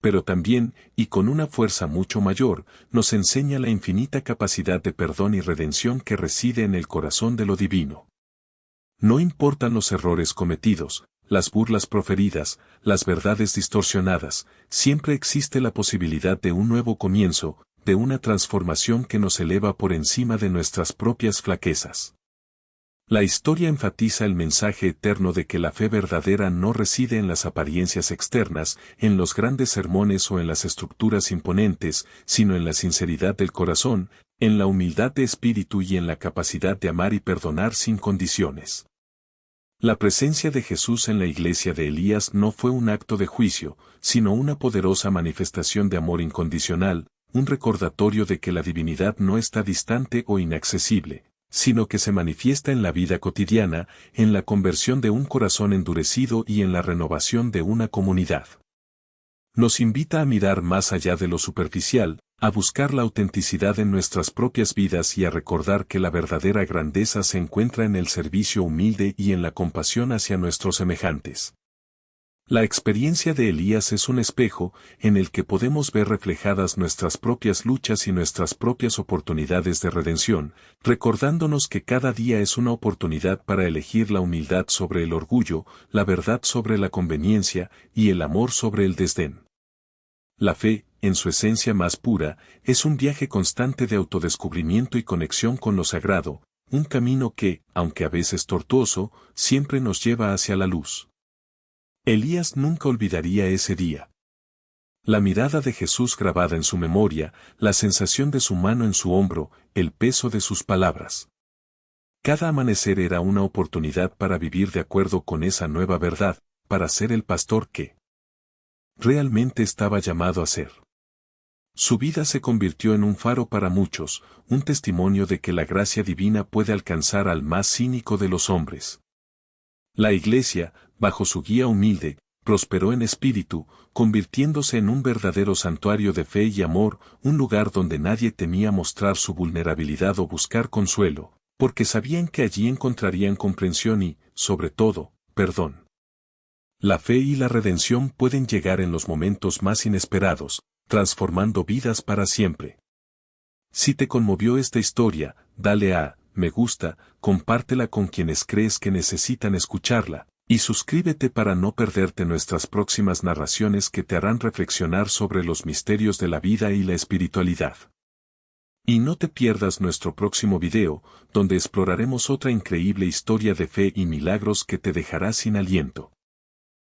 [SPEAKER 1] Pero también, y con una fuerza mucho mayor, nos enseña la infinita capacidad de perdón y redención que reside en el corazón de lo divino. No importan los errores cometidos, las burlas proferidas, las verdades distorsionadas, siempre existe la posibilidad de un nuevo comienzo, de una transformación que nos eleva por encima de nuestras propias flaquezas. La historia enfatiza el mensaje eterno de que la fe verdadera no reside en las apariencias externas, en los grandes sermones o en las estructuras imponentes, sino en la sinceridad del corazón, en la humildad de espíritu y en la capacidad de amar y perdonar sin condiciones. La presencia de Jesús en la iglesia de Elías no fue un acto de juicio, sino una poderosa manifestación de amor incondicional, un recordatorio de que la divinidad no está distante o inaccesible, sino que se manifiesta en la vida cotidiana, en la conversión de un corazón endurecido y en la renovación de una comunidad. Nos invita a mirar más allá de lo superficial, a buscar la autenticidad en nuestras propias vidas y a recordar que la verdadera grandeza se encuentra en el servicio humilde y en la compasión hacia nuestros semejantes. La experiencia de Elías es un espejo en el que podemos ver reflejadas nuestras propias luchas y nuestras propias oportunidades de redención, recordándonos que cada día es una oportunidad para elegir la humildad sobre el orgullo, la verdad sobre la conveniencia y el amor sobre el desdén. La fe, en su esencia más pura, es un viaje constante de autodescubrimiento y conexión con lo sagrado, un camino que, aunque a veces tortuoso, siempre nos lleva hacia la luz. Elías nunca olvidaría ese día. La mirada de Jesús grabada en su memoria, la sensación de su mano en su hombro, el peso de sus palabras. Cada amanecer era una oportunidad para vivir de acuerdo con esa nueva verdad, para ser el pastor que realmente estaba llamado a ser. Su vida se convirtió en un faro para muchos, un testimonio de que la gracia divina puede alcanzar al más cínico de los hombres. La Iglesia, bajo su guía humilde, prosperó en espíritu, convirtiéndose en un verdadero santuario de fe y amor, un lugar donde nadie temía mostrar su vulnerabilidad o buscar consuelo, porque sabían que allí encontrarían comprensión y, sobre todo, perdón. La fe y la redención pueden llegar en los momentos más inesperados, transformando vidas para siempre. Si te conmovió esta historia, dale a me gusta, compártela con quienes crees que necesitan escucharla, y suscríbete para no perderte nuestras próximas narraciones que te harán reflexionar sobre los misterios de la vida y la espiritualidad. Y no te pierdas nuestro próximo video, donde exploraremos otra increíble historia de fe y milagros que te dejará sin aliento.